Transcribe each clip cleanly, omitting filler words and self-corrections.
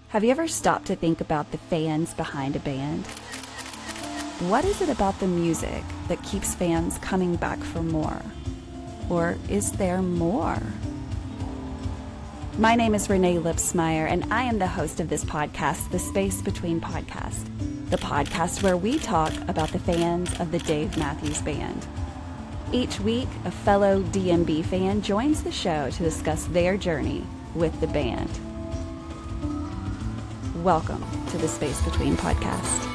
Have you ever stopped to think about the fans behind a band? What is it about the music that keeps fans coming back for more? Or is there more? My name is Renae Lipsmeyer, and I am the host of this podcast, The Space Between Podcast, the podcast where we talk about the fans of the Dave Matthews Band. Each week, a fellow DMB fan joins the show to discuss their journey with the band. Welcome to the Space Between Podcast.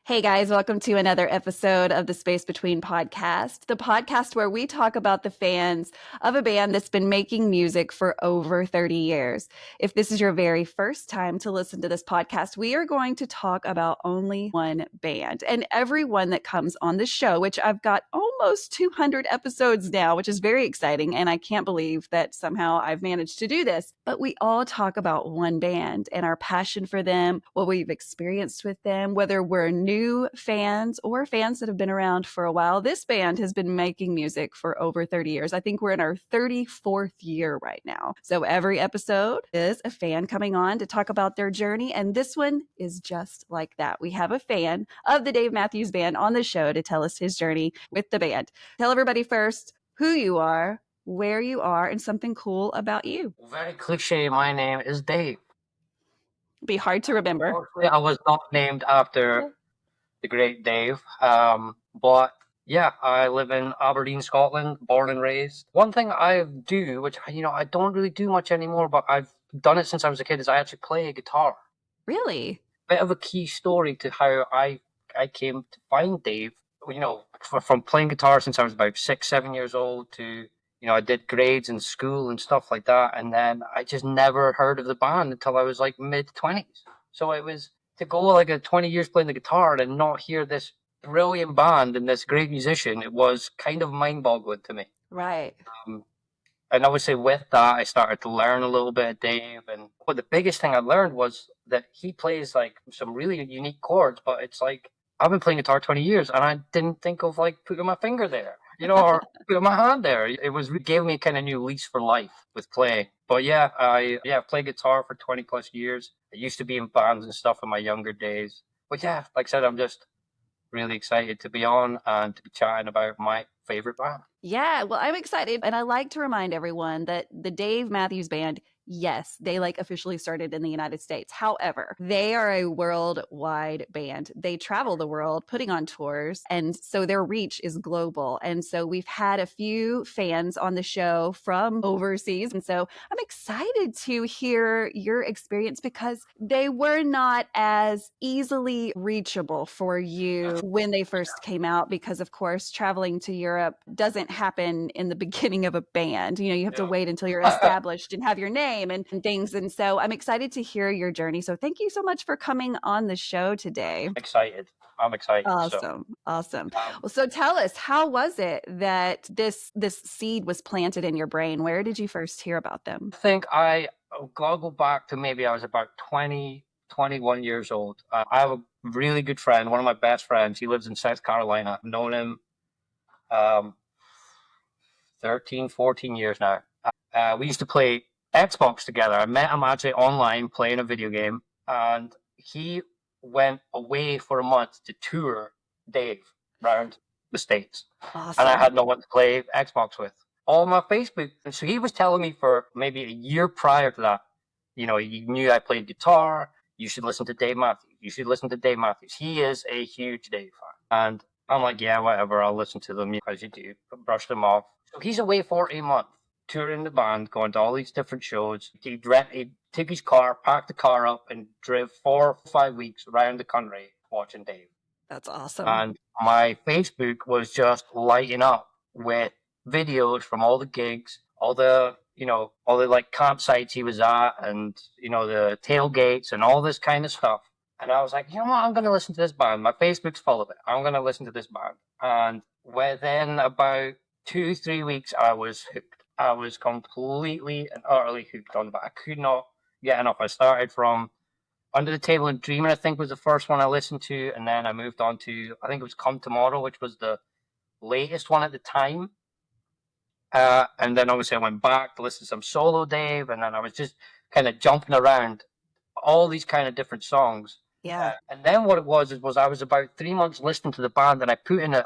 Hey guys, welcome to another episode of the Space Between Podcast, the podcast where we talk about the fans of a band that's been making music for over 30 years. If this is your very first time to listen to this podcast, we are going to talk about only one band. And everyone that comes on the show, which I've got almost 200 episodes now, which is very exciting. And I can't believe that somehow I've managed to do this. But we all talk about one band and our passion for them, what we've experienced with them, whether we're new fans or fans that have been around for a while. This band has been making music for over 30 years. I think we're in our 34th year right now. So every episode is a fan coming on to talk about their journey. And this one is just like that. We have a fan of the Dave Matthews Band on the show to tell us his journey with the band. Tell everybody first who you are, where you are, and something cool about you. Very cliche. My name is Dave. Be hard to remember. Unfortunately, I was not named after the great Dave. But yeah, I live in Aberdeen, Scotland, born and raised. One thing I do, which I don't really do much anymore, but I've done it since I was a kid, is I actually play a guitar. Really? Bit of a key story to how I came to find Dave. From playing guitar since I was about 6, 7 years old to I did grades in school and stuff like that, and then I just never heard of the band until I was like mid-20s. So it was to go like 20 years playing the guitar and not hear this brilliant band and this great musician. It was kind of mind-boggling to me. Right. And I would say with that, I started to learn a little bit of Dave. And but the biggest thing I learned was that he plays like some really unique chords, but it's like I've been playing guitar 20 years and I didn't think of like putting my finger there, or putting my hand there. It gave me kind of new lease for life with playing. But yeah, I played guitar for 20 plus years. I used to be in bands and stuff in my younger days. But yeah, like I said, I'm just really excited to be on and to be chatting about my favorite band. Yeah, well, I'm excited. And I like to remind everyone that the Dave Matthews Band, yes, they officially started in the United States. However, they are a worldwide band. They travel the world putting on tours. And so their reach is global. And so we've had a few fans on the show from overseas. And so I'm excited to hear your experience because they were not as easily reachable for you when they first came out. Because, of course, traveling to Europe doesn't happen in the beginning of a band. You have to wait until you're established and have your name and things. And so I'm excited to hear your journey. So thank you so much for coming on the show today. I'm excited. Awesome. Well, so tell us, how was it that this seed was planted in your brain? Where did you first hear about them? I think I'll go back to maybe I was about 20, 21 years old. I have a really good friend, one of my best friends. He lives in South Carolina. I've known him 13, 14 years now. We used to play Xbox together. I met him actually online playing a video game, and he went away for a month to tour Dave around the States. Awesome. And I had no one to play Xbox with. All my Facebook. And so he was telling me for maybe a year prior to that, he knew I played guitar. You should listen to Dave Matthews. You should listen to Dave Matthews. He is a huge Dave fan. And I'm like, yeah, whatever. I'll listen to them as you do. Brush them off. So he's away for a month, touring the band, going to all these different shows. He took his car, packed the car up, and drove 4 or 5 weeks around the country watching Dave. That's awesome. And my Facebook was just lighting up with videos from all the gigs, all the like campsites he was at, and the tailgates and all this kind of stuff. And I was like, what? I'm going to listen to this band. My Facebook's full of it. I'm going to listen to this band. And within about 2-3 weeks, I was hooked. I was completely and utterly hooked on it. I could not get enough. I started from Under the Table and Dreaming, I think was the first one I listened to. And then I moved on to, I think it was Come Tomorrow, which was the latest one at the time. And then obviously I went back to listen to some solo Dave, and then I was just kind of jumping around all these kind of different songs. Yeah. And then what it was I was about 3 months listening to the band, and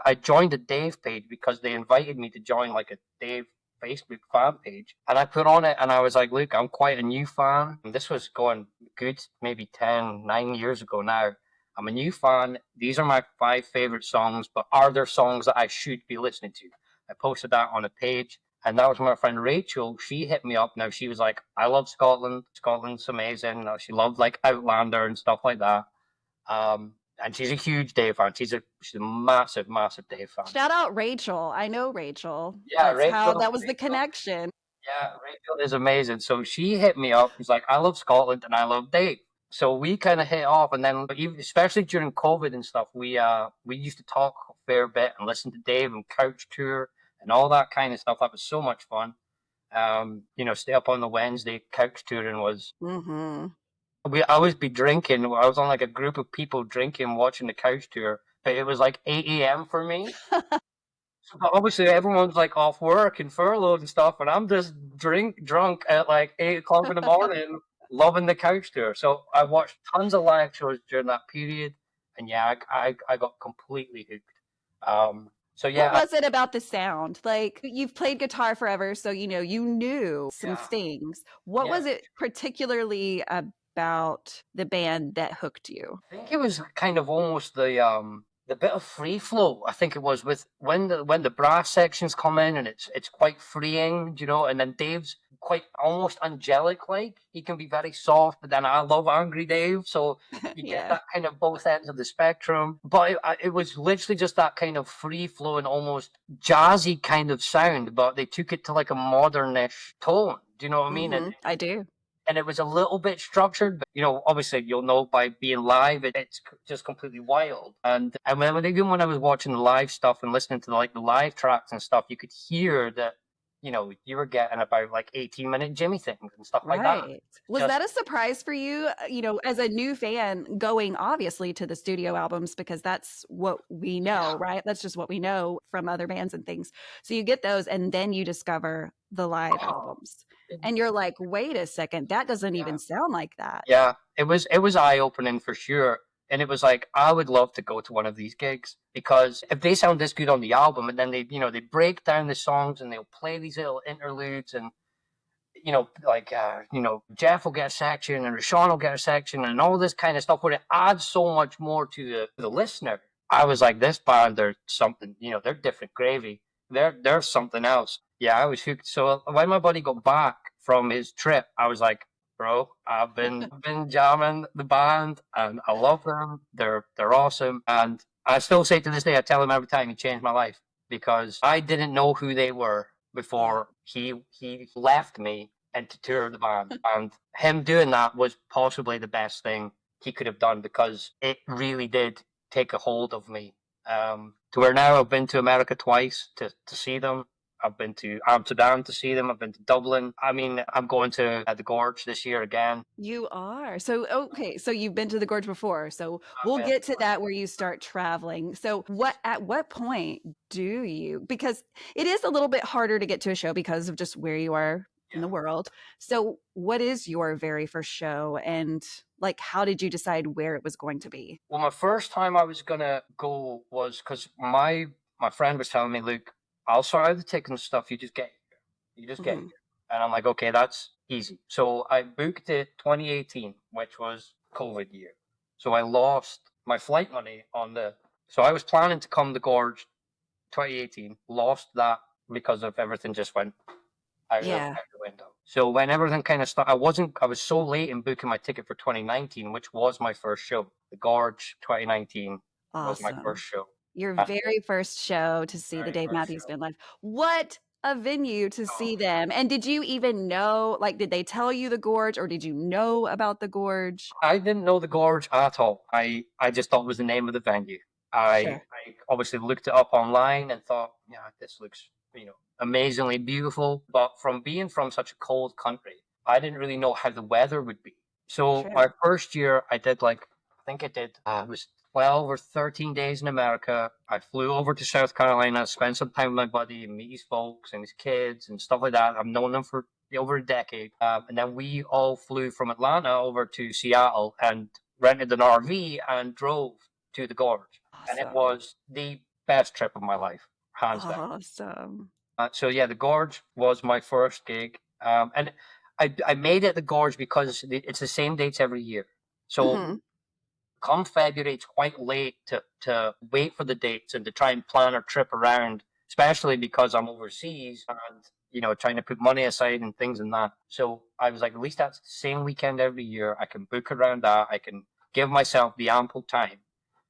I joined a Dave page because they invited me to join like a Dave Facebook fan page, and I put on it, and I was like, look, I'm quite a new fan. And this was going good, maybe 9 years ago now. I'm a new fan. These are my 5 favorite songs, but are there songs that I should be listening to? I posted that on a page, and that was my friend Rachel. She hit me up. Now she was like, I love Scotland. Scotland's amazing. She loved like Outlander and stuff like that. And she's a huge Dave fan. She's a massive, massive Dave fan. Shout out Rachel. I know Rachel. Yeah, That was the connection. Yeah, Rachel is amazing. So she hit me up. She's like, I love Scotland and I love Dave. So we kind of hit off, and then especially during COVID and stuff, we used to talk a fair bit and listen to Dave and couch tour and all that kind of stuff. That was so much fun. Stay up on the Wednesday couch touring was. Mm-hmm. I always be drinking. I was on like a group of people drinking, watching the couch tour, but it was like 8 a.m. for me. So obviously everyone's like off work and furloughed and stuff, and I'm just drunk at like 8 o'clock in the morning, loving the couch tour. So I watched tons of live shows during that period, and yeah, I got completely hooked. So yeah, what was it about the sound? Like, you've played guitar forever, so you knew some things. What was it particularly about the band that hooked you? I think it was kind of almost the bit of free flow. I think it was with when the brass sections come in, and it's quite freeing, and then Dave's quite almost angelic. Like, he can be very soft, but then I love angry Dave, so you get that kind of both ends of the spectrum. But it was literally just that kind of free flowing, almost jazzy kind of sound, but they took it to like a modernish tone. Do you know what I mean? Mm-hmm. I do. And it was a little bit structured, but obviously you'll know by being live, it's just completely wild. And even when I was watching the live stuff and listening to the live tracks and stuff, you could hear that you were getting about like 18-minute Jimmy things and stuff like that. Was that a surprise for you, as a new fan, going obviously to the studio albums, because that's what we know, right? That's just what we know from other bands and things. So you get those, and then you discover the live albums, and you're like, wait a second, that doesn't even sound like that. Yeah, it was eye-opening for sure. And it was like, I would love to go to one of these gigs, because if they sound this good on the album, and then they break down the songs and they'll play these little interludes, and Jeff will get a section and Rashawn will get a section and all this kind of stuff, where it adds so much more to the listener. I was like, this band, they're something, they're different gravy. They're something else. Yeah, I was hooked. So when my buddy got back from his trip, I was like, bro, I've been jamming the band, and I love them. They're awesome, and I still say to this day, I tell him every time, he changed my life, because I didn't know who they were before he left me and to tour the band, and him doing that was possibly the best thing he could have done, because it really did take a hold of me. To where now I've been to America twice to see them. I've been to Amsterdam to see them. I've been to Dublin. I mean, I'm going to the Gorge this year again. You are. So, okay. So you've been to the Gorge before. So we'll get to that where you start traveling. So at what point do you, because it is a little bit harder to get to a show because of just where you are in the world. So what is your very first show, and like, how did you decide where it was going to be? Well, my first time I was going to go was because my friend was telling me, Luke, I'll sort out the tickets and stuff. You just get here. You just get here. And I'm like, okay, that's easy. So I booked it 2018, which was COVID year. So I lost my flight money so I was planning to come to Gorge 2018, lost that because of everything just went out the window. So when everything kind of started, I was so late in booking my ticket for 2019, which was my first show. The Gorge 2019 was my first show. Your very first show to see the Dave Matthews Band live. What a venue to see them. And did you even know, like, did they tell you the Gorge, or did you know about the Gorge? I didn't know the Gorge at all. I just thought it was the name of the venue. I obviously looked it up online and thought, yeah, this looks, amazingly beautiful. But being from such a cold country, I didn't really know how the weather would be. So my first year, I did it was 12 or 13 days in America. I flew over to South Carolina, spent some time with my buddy and meet his folks and his kids and stuff like that. I've known them for over a decade. And then we all flew from Atlanta over to Seattle and rented an RV and drove to the Gorge. And it Awesome. was the best trip of my life, hands down. Awesome. So yeah, the Gorge was my first gig, and I made it the Gorge because it's the same dates every year. So Hmm. come February, it's quite late to wait for the dates and to try and plan our trip around, especially because I'm overseas and trying to put money aside and things and that. So I was like, at least that's the same weekend every year. I can book around that. I can give myself the ample time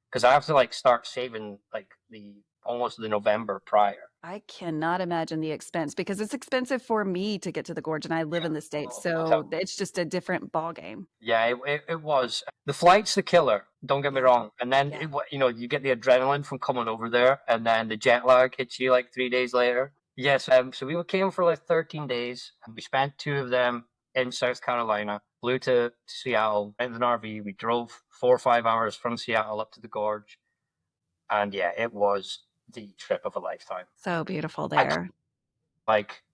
because I have to like start saving like the almost the November prior. I cannot imagine the expense because it's expensive for me to get to the Gorge and I live Yeah. in the States. Oh, so So it's just a different ball game. yeah, it was. The flight's the killer, don't get me Yeah. wrong. And then, Yeah. you get the adrenaline from coming over there, and then the jet lag hits you like 3 days later. Yes, so we came for like 13 days, and we spent two of them in South Carolina, flew to Seattle, rented an RV. We drove 4 or 5 hours from Seattle up to the Gorge, and yeah, it was the trip of a lifetime. So beautiful I there. like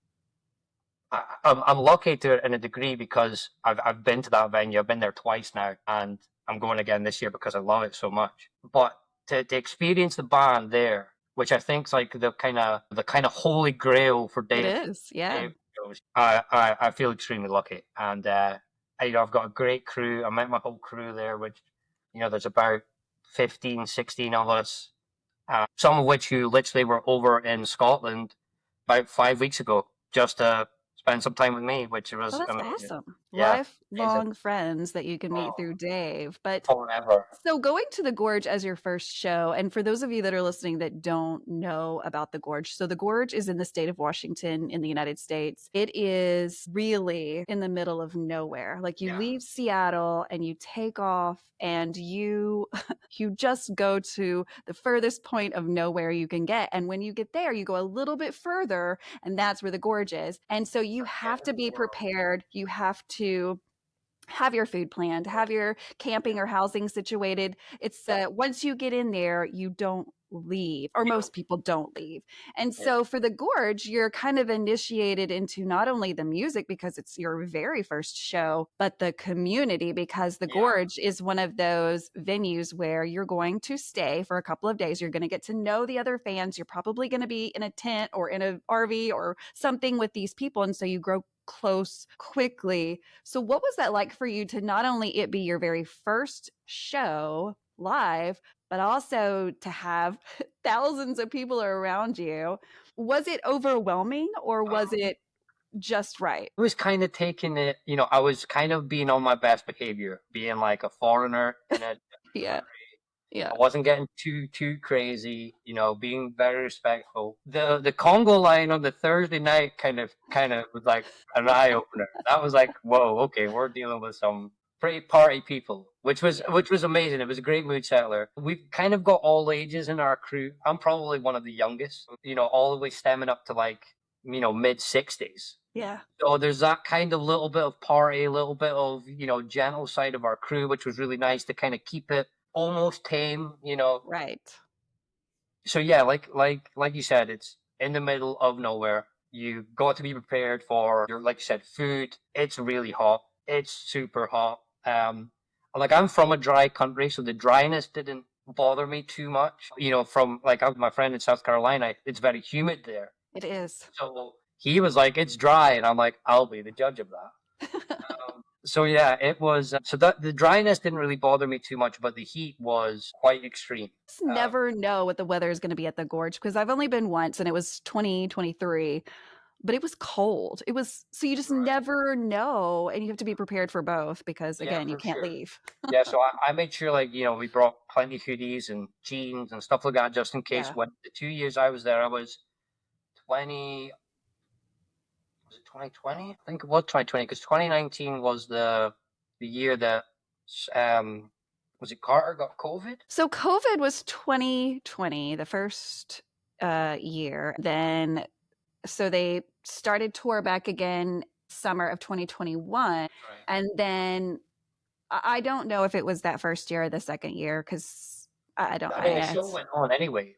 I'm lucky to it in a degree because I've been to that venue. I've been there twice now, and I'm going again this year because I love it so much. But to experience the band there, which I think is like the kind of holy grail for It Dave, is. Yeah. Dave shows, I feel extremely lucky, and I've got a great crew. I met my whole crew there, which there's about 15, 16 of us, some of which who literally were over in Scotland about 5 weeks ago just to spend some time with me, which Oh, was that's amazing. awesome. Yeah, amazing. Lifelong friends that you can meet Oh, through Dave. But forever. so going to the Gorge as your first show, and for those of you that are listening that don't know about the Gorge, so the Gorge is in the state of Washington in the United States. It is really in the middle of nowhere. Like you Yeah, leave Seattle and you take off and you you just go to the furthest point of nowhere you can get. And when you get there, you go a little bit further and that's where the Gorge is. And so you yeah, have to be world. prepared. You have to have your food planned, have your Yeah, camping or housing situated. It's yeah. once you get in there, you don't leave, or You know, most people don't leave. And yeah, so for the Gorge, you're kind of initiated into not only the music because it's your very first show, but the community because the yeah, Gorge is one of those venues where you're going to stay for a couple of days. You're going to get to know the other fans. You're probably going to be in a tent or in an RV or something with these people. And so you grow close quickly. So, what was that like for you to not only it be your very first show live, but also to have thousands of people around you? Was it overwhelming or was it just right? I was kind of taking it, I was kind of being on my best behavior, being like a foreigner in a different Yeah. country. Yeah. I wasn't getting too crazy, being very respectful. The Congo line on the Thursday night kind of was like an eye opener. That was like, whoa, okay, we're dealing with some pretty party people, which was Yeah. which was amazing. It was a great mood settler. We've kind of got all ages in our crew. I'm probably one of the youngest, all the way stemming up to like, mid 60s. Yeah. So there's that kind of little bit of party, a little bit of, gentle side of our crew, which was really nice to kind of keep it almost tame. Right. So yeah, like you said, it's in the middle of nowhere. You got to be prepared for your, like you said, food. It's really hot. It's super hot. Like I'm from a dry country, so the dryness didn't bother me too much. From like my friend in South Carolina, it's very humid there. It is. So he was like, "It's dry," and I'm like, "I'll be the judge of that." So yeah, it was. So that the dryness didn't really bother me too much, but the heat was quite extreme. Just Um, never know what the weather is going to be at the Gorge because I've only been once and it was 2023, but it was cold. It was so you just right. never know and you have to be prepared for both because Yeah, again, you for can't sure. leave. Yeah, so I made sure like we brought plenty of hoodies and jeans and stuff like that just in case. Yeah. When the 2 years I was there, I was 20. Was it 2020? I think it was 2020 because 2019 was the year that um was it Carter got COVID? So COVID was 2020, the first year. Then so they started tour back again summer of 2021. Right. And then I don't know if it was that first year or the second year because I don't. I mean, the show It's went on anyway.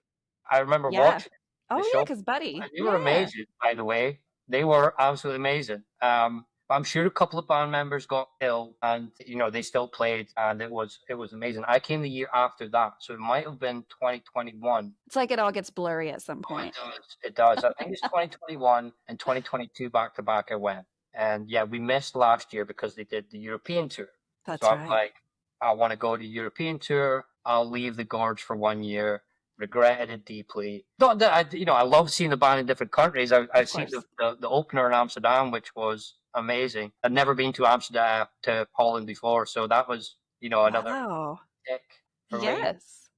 I remember yeah. watching the Oh yeah, show. because Buddy. They were Yeah, amazing, by the way. They were absolutely amazing. I'm sure a couple of band members got ill, and they still played, and it was amazing. I came the year after that, so it might have been 2021. it's like it all gets blurry at some Oh, it point. does. It does. I think it's 2021 and 2022 back to back. I went, and yeah, we missed last year because they did the European tour. So That's I was right. like, I want to go to European tour. I'll leave the Gorge for 1 year. Regretted it deeply. Not that I love seeing the band in different countries. I Of seen course. the opener in Amsterdam, which was amazing. I'd never been to Amsterdam to Holland before, so that was another Wow. tick for me. Yes.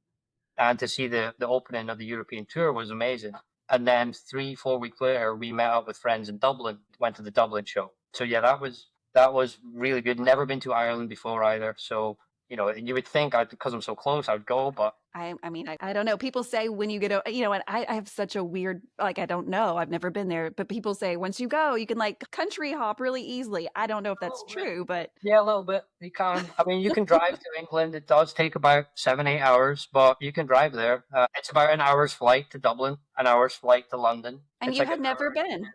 And to see the opening of the European tour was amazing. And then 3 4 weeks later, we met up with friends in Dublin. Went to the Dublin show. So yeah, that was really good. Never been to Ireland before either. So you would think because I'm so close, I'd go, but I mean, I don't know. People say when you get, and I have such a weird, like, I don't know. I've never been there, but people say once you go, you can like country hop really easily. I don't know if a that's little bit. true, but Yeah, a little bit. You can. I mean, you can drive to England. It does take about 7 8 hours, but you can drive there. It's about an hour's flight to Dublin, an hour's flight to London. and It's you like had an never hour. been.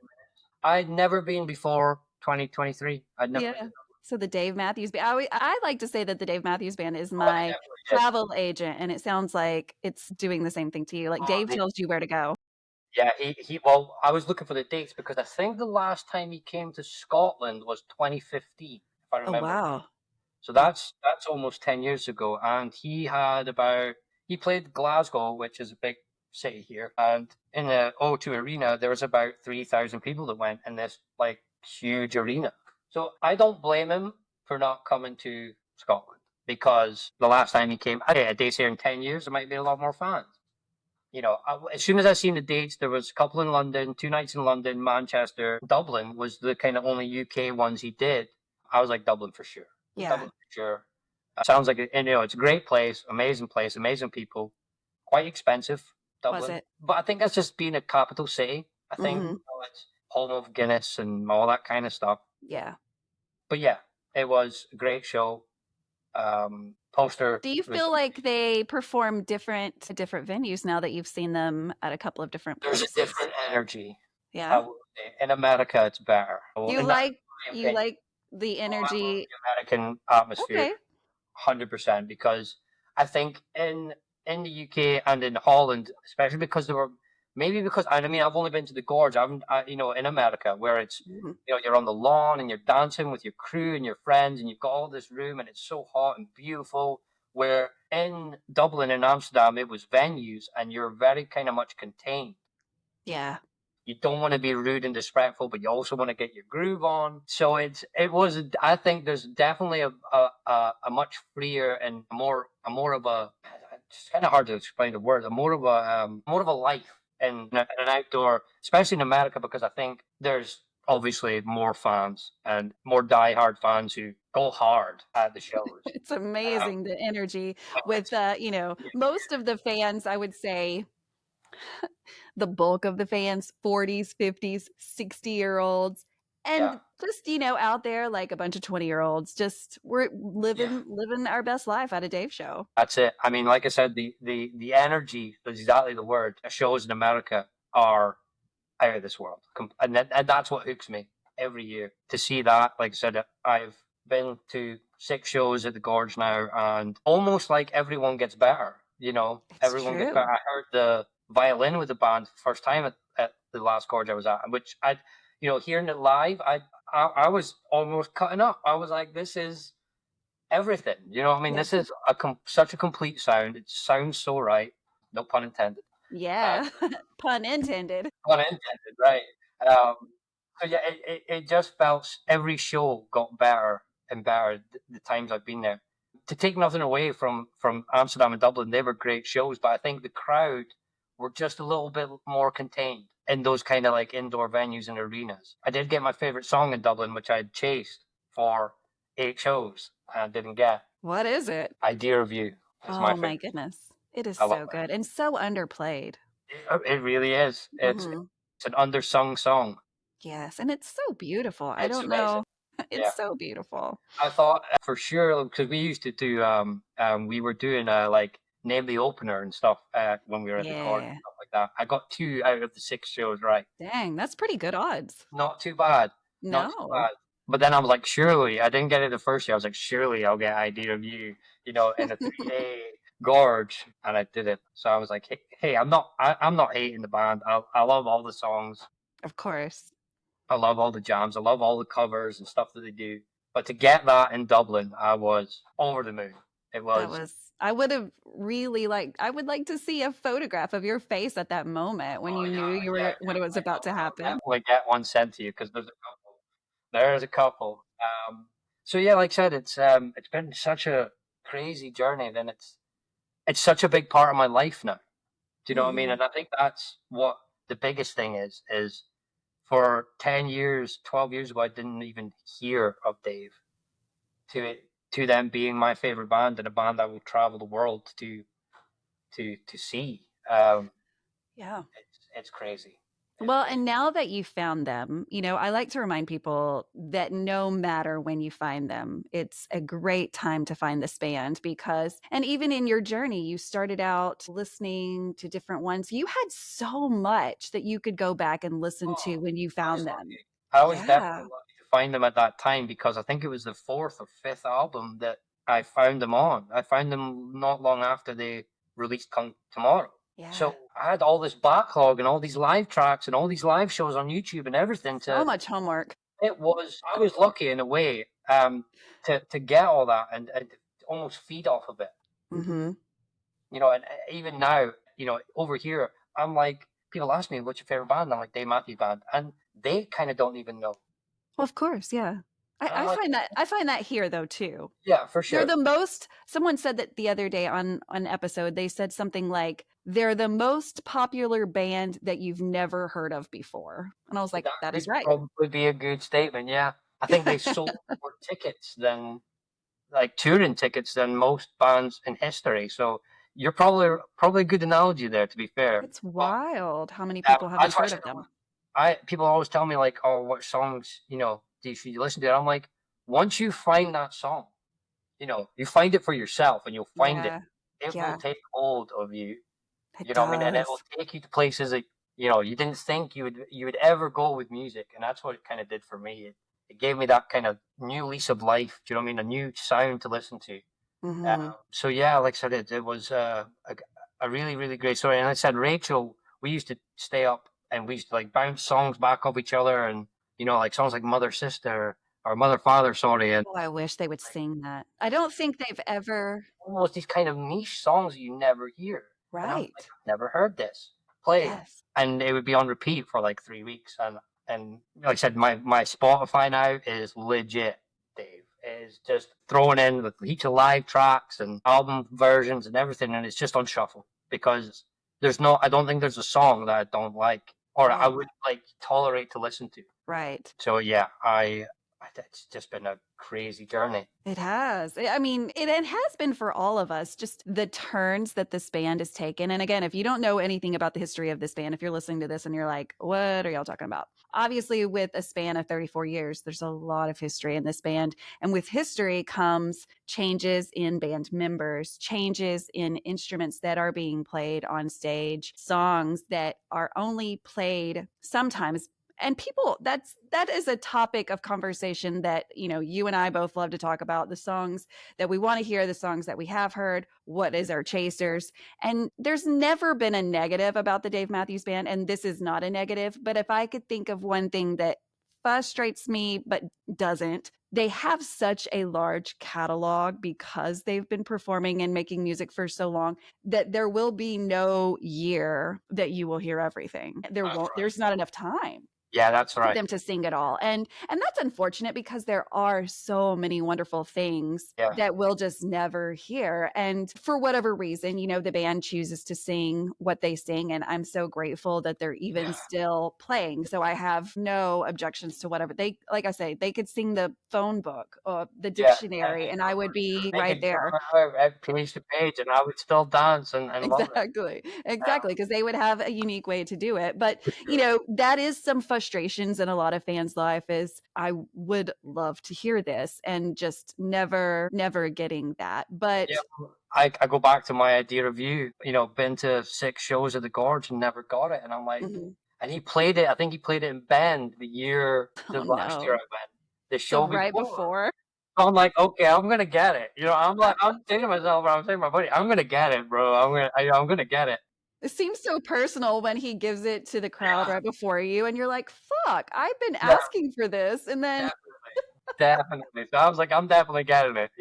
I'd never been before 2023. I'd never been Yeah. to. So the Dave Matthews Band, I like to say that the Dave Matthews Band is Oh, they my definitely did. travel agent, and it sounds like it's doing the same thing to you. Like Oh, Dave tells you where to go. yeah, well, I was looking for the dates because I think the last time he came to Scotland was 2015, if I Oh remember right. wow. So that's almost 10 years ago, and he played Glasgow, which is a big city here, and in the O2 Arena there was about 3,000 people that went in this like huge arena. So I don't blame him for not coming to Scotland because the last time he came, I dare say in 10 years there might be a lot more fans. As soon as I seen the dates, there was a couple in London, 2 nights in London, Manchester, Dublin was the kind of only UK ones he did. I was like Dublin for sure. Yeah. Dublin for sure. Sounds like it's a great place, amazing people, quite expensive, Was Dublin. it? But I think that's just being a capital city. I think Hmm. it's home of Guinness and all that kind of stuff. Yeah. But yeah, it was a great show. Poster Do you was feel like they perform different venues now that you've seen them at a couple of different there's a places? different energy. I Yeah. would say. In America, it's better. Well, You and that's like my you opinion. like the Oh, I love energy. the American atmosphere, Okay. 100%. Because I think in the UK and in Holland, especially because there were maybe because I mean I've only been to the Gorge. In America where it's Mhm. you're on the lawn and you're dancing with your crew and your friends and you've got all this room and it's so hot and beautiful. Where in Dublin and Amsterdam it was venues and you're very kind of much contained. Yeah. You don't want to be rude and disrespectful, but you also want to get your groove on. So it was. I think there's definitely a much freer and a more of a. It's kind of hard to explain the word. A more of a life in an outdoor, especially in America, because I think there's obviously more fans and more diehard fans who go hard at the shows. It's Um, amazing the energy with it's, most of the fans, I would say the bulk of the fans, 40s, 50s, 60-year-olds, yeah, and just, out there like a bunch of 20-year-olds. Just we're yeah. living our best life at a Dave show. That's it. I mean, like I said, the energy is exactly the word. Shows in America are out of this world, and that's what hooks me every year to see that. Like I said, I've been to 6 shows at the Gorge now, and almost like everyone gets better. It's Everyone gets true. better. I heard the violin with the band first time at the last Gorge I was at, which hearing it live, I was almost cutting up. I was like, this is everything. I mean, Yeah. this is such a complete sound. It sounds so right. No pun intended. Uh, Yeah. Pun intended. pun intended, right? Um, so yeah, it just felt every show got better and better the times I've been there. To take nothing away from Amsterdam and Dublin, they were great shows, but I think the crowd were just a little bit more contained in those kind of like indoor venues and arenas. I did get my favorite song in Dublin, which I had chased for 8 shows and didn't get. What is it? Idea of You is my Oh my favorite. goodness. It is I love so good and so underplayed. it really is. Hmm. It's an undersung song. Yes, and it's so beautiful. I It's don't amazing. know. It's Yeah. so beautiful. I thought for sure because we used to do we were doing like name the opener and stuff when we were at the Gorge and Yeah. stuff like that. I got 2 out of the 6 shows right. Dang, that's pretty good odds. Not too bad. Not too No. bad. But then I was like, surely I didn't get it the first year. I was like, surely I'll get Idea of You, in a 3-day gorge, and I did it. So I was like, hey, I'm not hating the band. I love all the songs. Of course. I love all the jams. I love all the covers and stuff that they do. But to get that in Dublin, I was over the moon. It That was. was I would have really liked I would like to see a photograph of your face at that moment when Oh you yeah, knew you yeah. were when it was about to I'll happen. definitely get one sent to you because there's a couple. There's a couple. So yeah, like I said, it's been such a crazy journey. Then it's such a big part of my life now. Do you know what I mean? Mhm. And I think that's what the biggest thing is for 10 years, 12 years ago, I didn't even hear of Dave. To them being my favorite band and a band I will travel the world to see. Yeah. It's crazy. It's Well, crazy. and now that you found them, I like to remind people that no matter when you find them, it's a great time to find this band and even in your journey, you started out listening to different ones. You had so much that you could go back and listen to Oh, when you I found was them. lucky. I was Yeah. definitely lucky to find them at that time because I think it was the fourth or fifth album that I found them on. I found them not long after they released Come Tomorrow. Yeah. So I had all this backlog and all these live tracks and all these live shows on YouTube and everything So much homework. I was lucky in a way, to get all that and to almost feed off of it. Mhm. And even now, over here, I'm like, people ask me, what's your favorite band? I'm like, Dave Matthews Band. And they kind of don't even know. Well, of course, yeah. And I'm I like, find that here though too. yeah, for They're sure. the most someone said that the other day on an episode, they said something like, "They're the most popular band that you've never heard of before." And I was like, That "That is could right." probably be a good statement. Yeah. I think they sold more tickets than, like, touring tickets than most bands in history. So you're probably a good analogy there, to be fair. It's But wild how many people haven't that's why I heard said of them. people always tell me like, oh, what songs, should you listen to it? I'm like, once you find that song, you find it for yourself and you'll find it. Yeah. It will Yeah, take hold of you. it You know what I mean? And it will does. take you to places that, you didn't think you would ever go with music. And that's what it kind of did for me. It gave me that kind of new lease of life. Do you know what I mean? A new sound to listen to. Mhm. So yeah, like I said, it was a really, really great story. And like I said, Rachel, we used to stay up and we used to like bounce songs back off each other, and like songs like Mother Sister or Mother Father, sorry, and Oh, I wish they would sing that. I don't think they've ever almost these kind of niche songs that you never hear. And I'm like, right. I've never heard this. Play it. Yes. And it would be on repeat for like 3 weeks. And like I said, my Spotify now is legit, Dave. It is just throwing in with heaps of live tracks and album versions and everything, and it's just on shuffle because I don't think there's a song that I don't like or I Oh, would like tolerate to listen to. right. So yeah, it's just been a crazy journey. It has. I mean, it has been for all of us, just the turns that this band has taken. And again, if you don't know anything about the history of this band, if you're listening to this and you're like, what are y'all talking about? Obviously, with a span of 34 years, there's a lot of history in this band. And with history comes changes in band members, changes in instruments that are being played on stage, songs that are only played sometimes, and people, that is a topic of conversation that you and I both love to talk about, the songs that we want to hear, the songs that we have heard, what is our chasers. And there's never been a negative about the Dave Matthews Band, and this is not a negative, but if I could think of one thing that frustrates me but doesn't, they have such a large catalog because they've been performing and making music for so long that there will be no year that you will hear everything. That's right. There's not enough time Yeah, that's for right. them to sing it all. And that's unfortunate because there are so many wonderful things Yeah. that we'll just never hear. And for whatever reason, the band chooses to sing what they sing. And I'm so grateful that they're even Yeah. still playing. So I have no objections to whatever they, like I say, they could sing the phone book or the Yeah, dictionary and I would for sure. be They right could there. page to page, and I would still dance and love it. Exactly. Yeah, Exactly. Because they would have a unique way to do it. But, for sure. that is some frustrations in a lot of fans' life is I would love to hear this and just never getting that. Yeah, But I go back to my idea of you, been to 6 shows at the Gorge and never got it. And I'm like, Mhm. and he played it, I think he played it in Bend the Oh, last year I no. went, the So show right before. before? I'm like, okay, I'm gonna get it. I'm saying to myself, I'm saying to my buddy, I'm gonna get it, bro. I'm gonna get it. It seems so personal when he gives it to the crowd Yeah, right before you, and you're like, "Fuck, I've been yeah, asking for this," and then definitely, definitely. So I was like, I'm definitely getting it.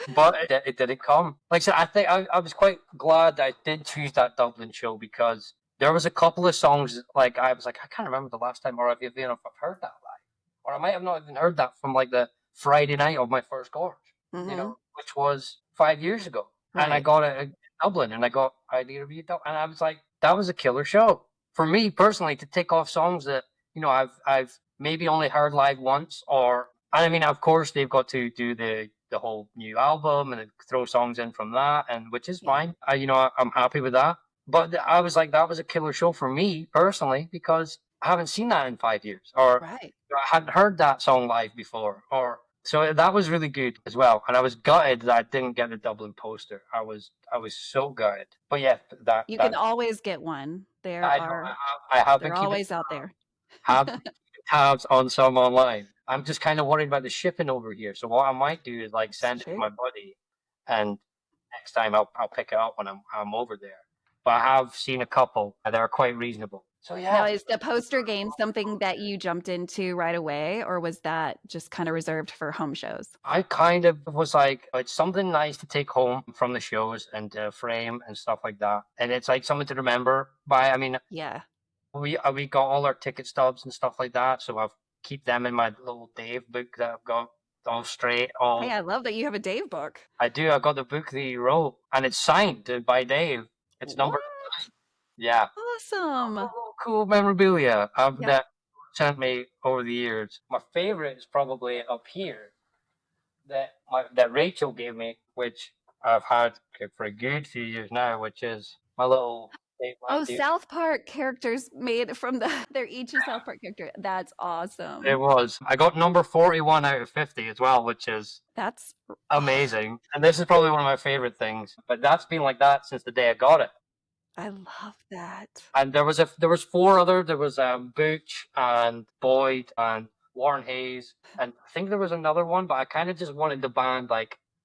But it didn't come. Like I said, I think I was quite glad that I did choose that Dublin show because there was a couple of songs like I was like, I can't remember the last time or if I've heard that live, or I might have not even heard that from like the Friday night of my first Gorge, Mhm. which was 5 years ago, and I Right. got it in Dublin, and I got Idea of You Dublin, and I was like, that was a killer show for me personally to take off songs that I've maybe only heard live once, or I mean, of course, they've got to do the whole new album and throw songs in from that, and which is Yeah. fine. I'm happy with that. But I was like, that was a killer show for me personally because I haven't seen that in 5 years, or Right. I hadn't heard that song live before, or so that was really good as well. And I was gutted that I didn't get the Dublin poster. I was so gutted. But yeah, that You can that always get one. I know I have been They're keeping always out there. have been keeping tabs on some online. I'm just kind of worried about the shipping over here. So what I might do is like It's send it to true. my buddy, and next time I'll pick it up when I'm over there. But I have seen a couple that are quite reasonable. So Now, yeah, is the poster game something that you jumped into right away, or was that just kinda reserved for home shows? I kind of was like, it's something nice to take home from the shows and frame and stuff like that, and it's like something to remember by. I mean, Yeah. we got all our ticket stubs and stuff like that, so I've keep them in my little Dave book that I've got all straight. Hey, All I love that you have a Dave book. I do. I got the book that he wrote, and it's signed by Dave. It's What? numbered. Yeah, Awesome. cool memorabilia Yep. that sent me over the years. My favorite is probably up here that Rachel gave me, which I've had for a good few years now, which is my little Dave Oh, Matthews. South Park characters made from they're each a South Park character. That's It awesome. was. I got number 41 out of 50 as well, which is That's amazing. And this is probably one of my favorite things. But that's been like that since the day I got it. I love that. And there was four other. There was Booch and Boyd and Warren Hayes, and I think there was another one, but I kind of just wanted the band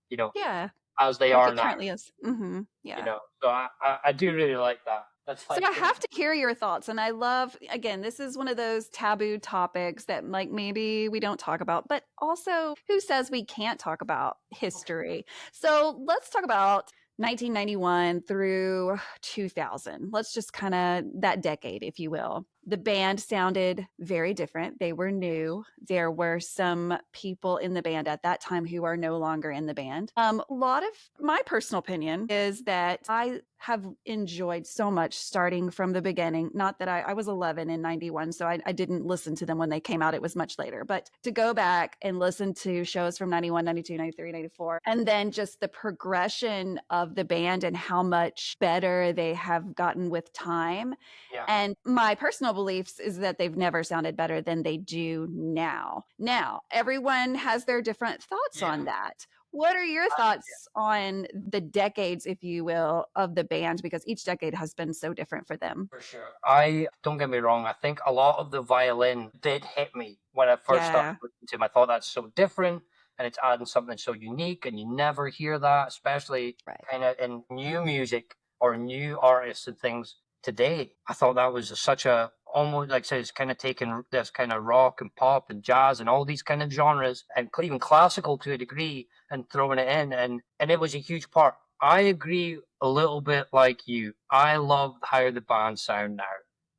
you know Yeah, as they like are it now. currently is. Mhm, yeah. So I do really like that. That's So like I have to hear your thoughts, and I love again, this is one of those taboo topics that, like, maybe we don't talk about, but also who says we can't talk about history? So let's talk about 1991 through 2000. Let's just kinda that decade, if you will. The band sounded very different. They were new. There were some people in the band at that time who are no longer in the band. A lot of my personal opinion is that I have enjoyed so much starting from the beginning. Not that I was 11 in 91, so I didn't listen to them when they came out. It was much later. But to go back and listen to shows from 91, 92, 93, 94, and then just the progression of the band and how much better they have gotten with time, yeah, and my personal beliefs is that they've never sounded better than they do now. Now, everyone has their different thoughts yeah. on that. What are your thoughts on the decades, if you will, of the band? Because each decade has been so different for them. For sure. I don't get me wrong. I think a lot of the violin did hit me when I first started Yeah, listening to him. I thought that's so different, and it's adding something so unique, and you never hear that, especially right. kind of in new music or new artists and things today. I thought that was such a almost like I said, it's kind of taking this kind of rock and pop and jazz and all these kind of genres and even classical to a degree and throwing it in, and it was a huge part. I agree a little bit like you. I love how the band sound now.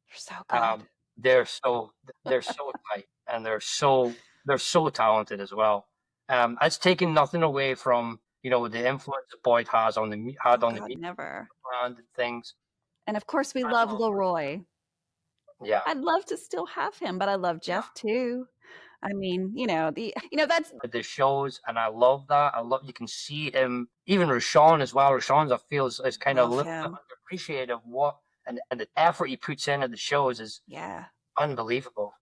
You're so good. Um, they're so tight and they're so talented as well. It's taken nothing away from the influence that Boyd has on had Oh, on the God, music never. band and things. And of course, we I love love Leroy. Yeah, I'd love to still have him, but I love yeah. Jeff too. I mean, that's The shows, and I love that. I love you can see him, even Rashawn as well. Rashawn's I feel is kind of a love little bit him. underappreciated of what and the effort he puts in at the shows is Yeah. unbelievable.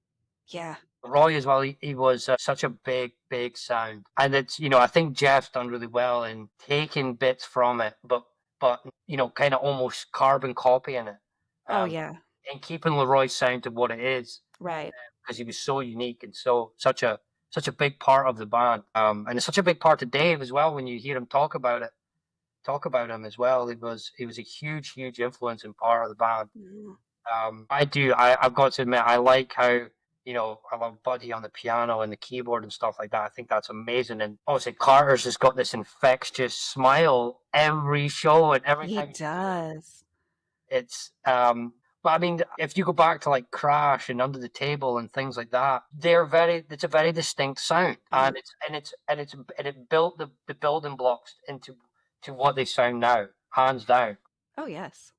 Yeah. Roy as well. He was such a big sound, and it's I think Jeff's done really well in taking bits from it, but kind of almost carbon copying it, Oh, um, yeah. and keeping Leroy's sound to what it is Right. because he was so unique and such a big part of the band, and it's such a big part to Dave as well. When you hear him talk about him as well, he was a huge influence and part of the band. Mhm. I've got to admit, I like how, I love Buddy on the piano and the keyboard and stuff like that. I think that's amazing. And obviously, Carter's just got this infectious smile every show, and every He time you see him, does. but I mean, if you go back to like Crash and Under the Table and things like that, it's a very distinct sound, Mhm. and it built the building blocks into to what they sound now, hands down. Oh, yes.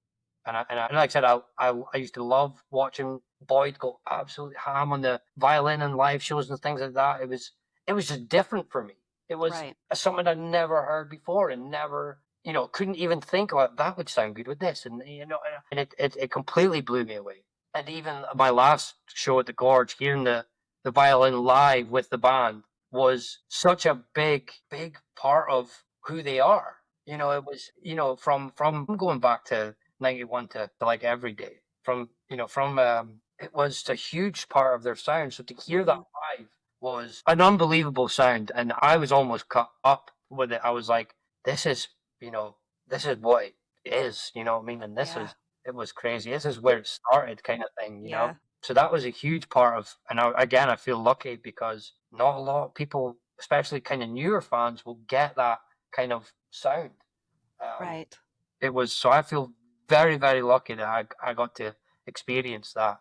And like I said, I used to love watching Boyd go absolutely ham on the violin and live shows and things like that. It was just different for me. It was Right. something I'd never heard before and never, couldn't even think, oh, that would sound good with this. And, and it completely blew me away. And even my last show at the Gorge, hearing the violin live with the band was such a big part of who they are. It was, from going back to 91 to like every day from it was a huge part of their sound, so to hear that Mhm. live was an unbelievable sound, and I was almost cut up with it. I was like, this is you know this is what it is, what I mean, and Yeah. it was crazy. This is where it started, kind of thing. Yeah. So that was a huge part of, and again, I feel lucky because not a lot of people, especially kind of newer fans, will get that kind of sound. um, Right. it was so I feel very lucky that I got to experience that.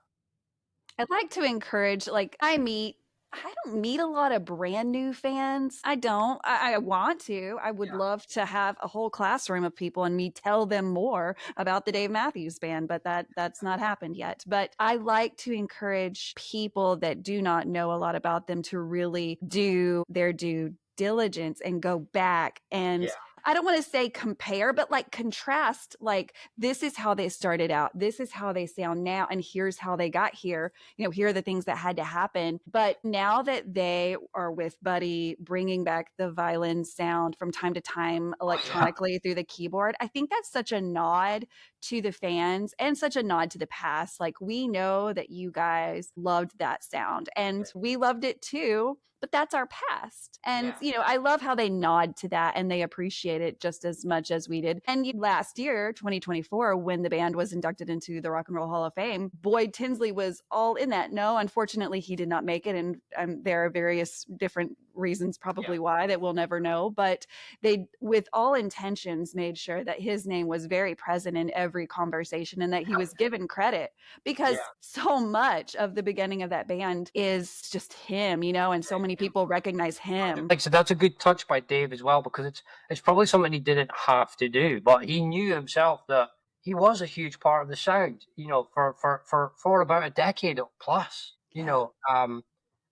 I'd like to encourage, like, I don't meet a lot of brand new fans. I don't. I want to. I would Yeah, love to have a whole classroom of people and me tell them more about the Dave Matthews Band, but that's not happened yet. But I like to encourage people that do not know a lot about them to really do their due diligence and go back and yeah, I don't want to say compare, but like contrast, like this is how they started out. This is how they sound now. And here's how they got here. Here are the things that had to happen. But now that they are with Buddy bringing back the violin sound from time to time oh yeah, electronically through the keyboard, I think that's such a nod to the fans and such a nod to the past. Like, we know that you guys loved that sound and we loved it too, but that's our past. And, yeah, I love how they nod to that and they appreciate it just as much as we did. And last year, 2024, when the band was inducted into the Rock and Roll Hall of Fame, Boyd Tinsley was all in that. No, unfortunately, he did not make it. And there are various different reasons, yeah, probably why, that we'll never know. But they, with all intentions, made sure that his name was very present in every conversation and that he was given credit because yeah. so much of the beginning of that band is just him, and so many people recognize him. Like I said, that's a good touch by Dave as well because it's probably something he didn't have to do, but he knew himself that he was a huge part of the sound, for about a decade plus, Yeah.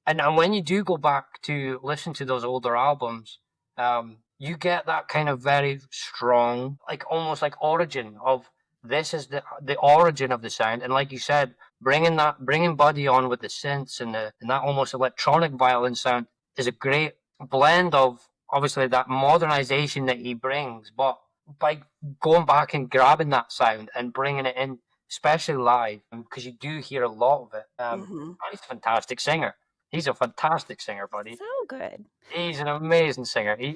and when you do go back to listen to those older albums, you get that kind of very strong, like almost like origin of this is the origin of the sound, and like you said, bringing Buddy on with the synths and that almost electronic violin sound is a great blend of obviously that modernization that he brings, but by going back and grabbing that sound and bringing it in, especially live, because you do hear a lot of it. Hmm. And he's a fantastic singer. He's a fantastic singer, buddy. So good. He's an amazing singer. He's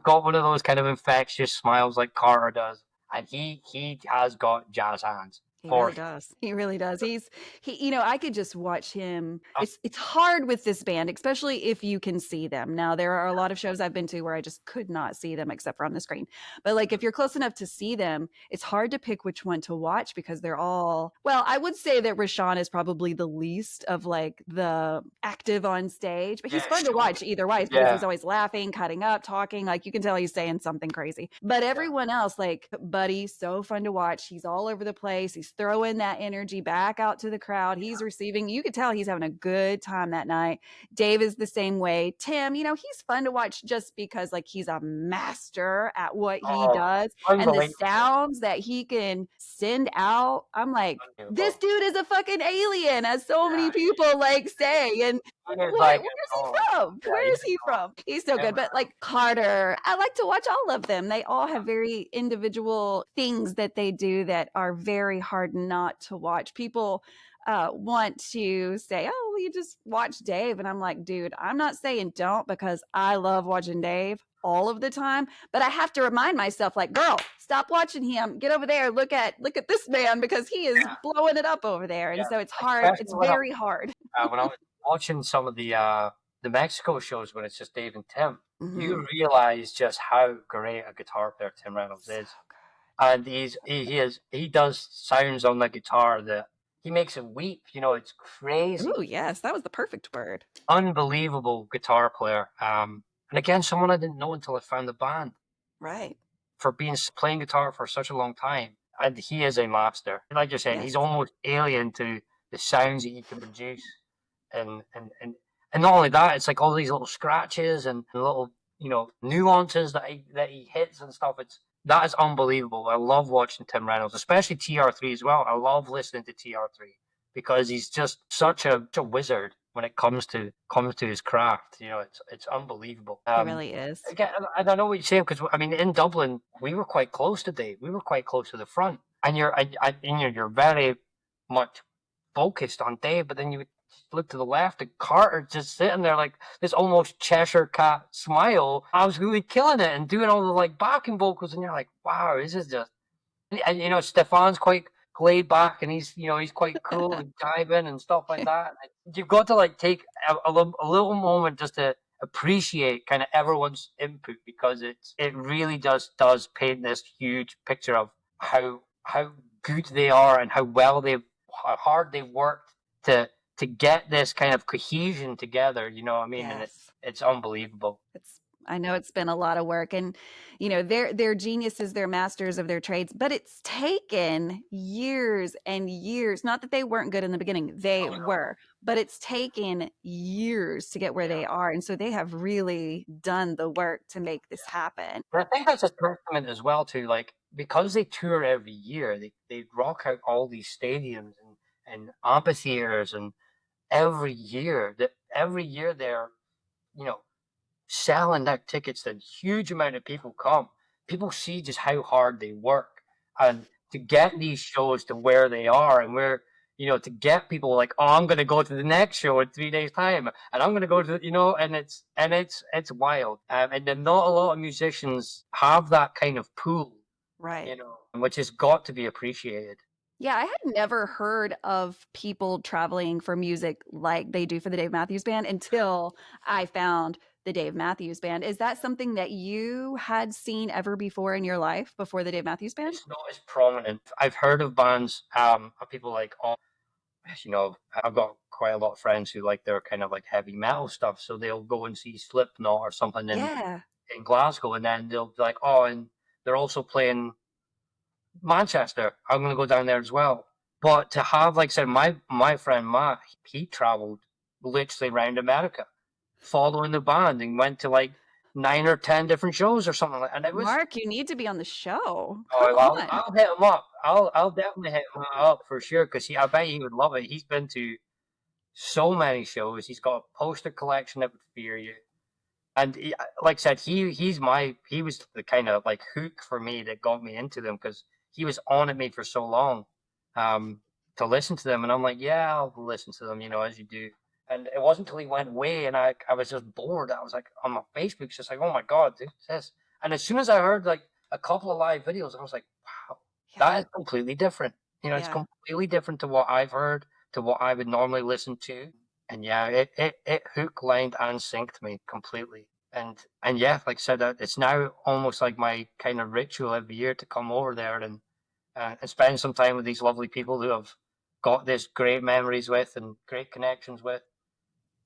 got one of those kind of infectious smiles like Carter does, and he has got jazz hands He for really sure. does. He really does. I could just watch him. Uh, It's hard with this band, especially if you can see them. Now, there are a lot of shows I've been to where I just could not see them except for on the screen. But like if you're close enough to see them, it's hard to pick which one to watch because they're all, well, I would say that Rashawn is probably the least of like the active on stage, but he's yeah, fun to sure. watch either way because Yeah, he's always laughing, cutting up, talking. Like you can tell he's saying something crazy. But yeah, everyone else, like Buddy, so fun to watch. He's all over the place. He's throwing that energy back out to the crowd. He's receiving, you could tell he's having a good time that night. Dave is the same way. Tim, he's fun to watch just because like he's a master at what he Oh, does, and the unbelievable. sounds that he can send out. I'm like, this Unbelievable. dude is a fucking alien, as so many people like say. And He is where's like, he oh, from? yeah, Where he's is he from? He's so yeah, good. But like Carter, I like to watch all of them. They all have very individual things that they do that are very hard not to watch. People want to say, oh, well, you just watch Dave. And I'm like, dude, I'm not saying don't, because I love watching Dave all of the time, but I have to remind myself, like, girl, stop watching him, get over there, look at this man, because he is blowing it up over there. And yeah. so it's hard, Especially it's very hard. when I was watching some of the Mexico shows when it's just Dave and Tim, Mm-hmm. you realize just how great a guitar player Tim Reynolds So is. And he does sounds on the guitar that he makes it weep. It's good. crazy, Oh yes, that was the perfect word. unbelievable guitar player. And again, someone I didn't know until I found the band Right. for playing guitar for such a long time. And he is a master. Like you're saying, he's Yes. almost alien to the sounds that he can produce. And not only that, it's like all these little scratches and little nuances that he hits and stuff. That is unbelievable. I love watching Tim Reynolds, especially TR3 as well. I love listening to TR3 because he's just such a wizard when it comes to his craft. It's unbelievable. He really is. Again, and I know what you're saying, because I mean, in Dublin, we were quite close to Dave. We were quite close to the front, and you're very much focused on Dave, but then you would look to the left and Carter just sitting there like this almost Cheshire cat smile, absolutely killing it and doing all the like backing vocals, and you're like, wow, this is just. And Stefan's quite laid back, and he's quite cool and diving and stuff like that. You've got to like take a little moment just to appreciate kind of everyone's input, because it really does paint this huge picture of how good they are and how hard they've worked to get this kind of cohesion together. You know what I mean? And Yes. it's unbelievable. I know it's been a lot of work, and they're geniuses, they're masters of their trades, but it's taken years and years. Not that they weren't good in the beginning, they Oh no. were, but it's taken years to get where Yeah. they are. And so they have really done the work to make this happen. And I think that's a testament as well to, like, because they tour every year, they rock out all these stadiums and amphitheaters, and every year they're you know selling out tickets that huge amount of people come. People see just how hard they work, and to get these shows to where they are, and to get people like, oh, I'm going to go to the next show in 3 days time, and I'm going to go to, and it's wild. And then not a lot of musicians have that kind of pool, Right. which has got to be appreciated. Yeah, I had never heard of people traveling for music like they do for the Dave Matthews Band until I found the Dave Matthews Band. Is that something that you had seen ever before in your life before the Dave Matthews Band? It's not as prominent. I've heard of bands, of people like, oh, I've got quite a lot of friends who like their kind of like heavy metal stuff, so they'll go and see Slipknot or something Yeah. in Glasgow, and then they'll be like, oh, and they're also playing Manchester. I'm gonna go down there as well. But to have, like I said, my friend Matt, he traveled literally around America, following the band, and went to like 9 or 10 different shows or something like. And it was. Mark, you need to be on the show. Come Oh, I'll, on. I'll hit him up. I'll definitely hit him up for sure, because I bet he would love it. He's been to so many shows. He's got a poster collection that would fear you. And like I said, he was the kind of like hook for me that got me into them, because he was on at me for so long, to listen to them, and I'm like, yeah, I'll listen to them, as you do. And it wasn't until he went away, and I was just bored. I was like on my Facebook, just like, oh my god, dude, this. And as soon as I heard like a couple of live videos, I was like, wow, Yeah. that is completely different. It's Yeah. completely different to what I've heard, to what I would normally listen to. And yeah, it hook, lined, and synced me completely. And yeah, like I said, it's now almost like my kind of ritual every year to come over there and spend some time with these lovely people who I've got this great memories with and great connections with,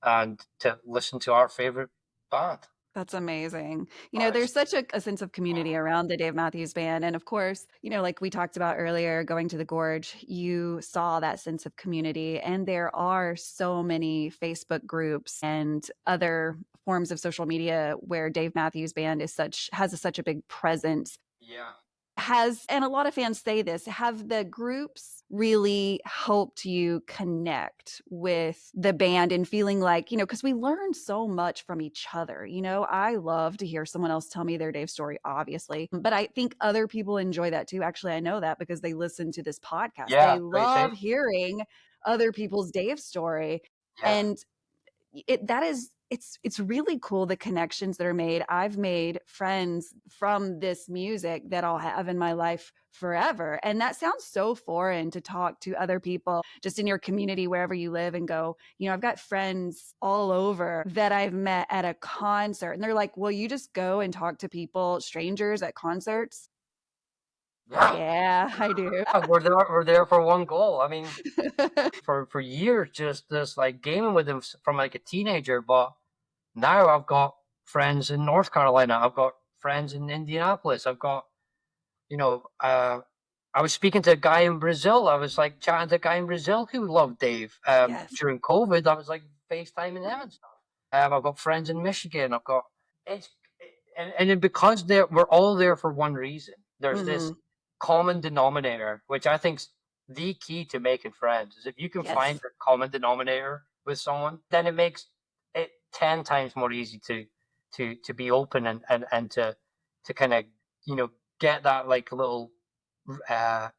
and to listen to our favorite band. That's amazing. Honest. There's such a sense of community around the Dave Matthews Band. And of course, like we talked about earlier, going to the Gorge, you saw that sense of community. And there are so many Facebook groups and other forms of social media where Dave Matthews Band has such a big presence. Yeah. And a lot of fans say this, have the groups really helped you connect with the band and feeling like, because we learn so much from each other. I love to hear someone else tell me their Dave story, obviously, but I think other people enjoy that too. Actually, I know that because they listen to this podcast. Yeah. They What you say? love hearing other people's Dave story. Yeah. And it's really cool, the connections that are made. I've made friends from this music that I'll have in my life forever, and that sounds so foreign to talk to other people just in your community wherever you live and go, I've got friends all over that I've met at a concert, and they're like, well, you just go and talk to people, strangers at concerts? Yeah. Yeah, I do. We're there for one goal. I mean, for years, just this like gaming with him from like a teenager. But now I've got friends in North Carolina. I've got friends in Indianapolis. I've got, you know, I was speaking to a guy in Brazil. I was like chatting to a guy in Brazil who loved Dave. Yes. During COVID, I was like FaceTiming him and stuff. I've got friends in Michigan. I've got it's and then because we're all there for one reason. There's this Hmm. common denominator, which I think's the key to making friends. Is if you can find Yes. a common denominator with someone, then it makes it 10 times more easy to be open and to kind of get that like little uh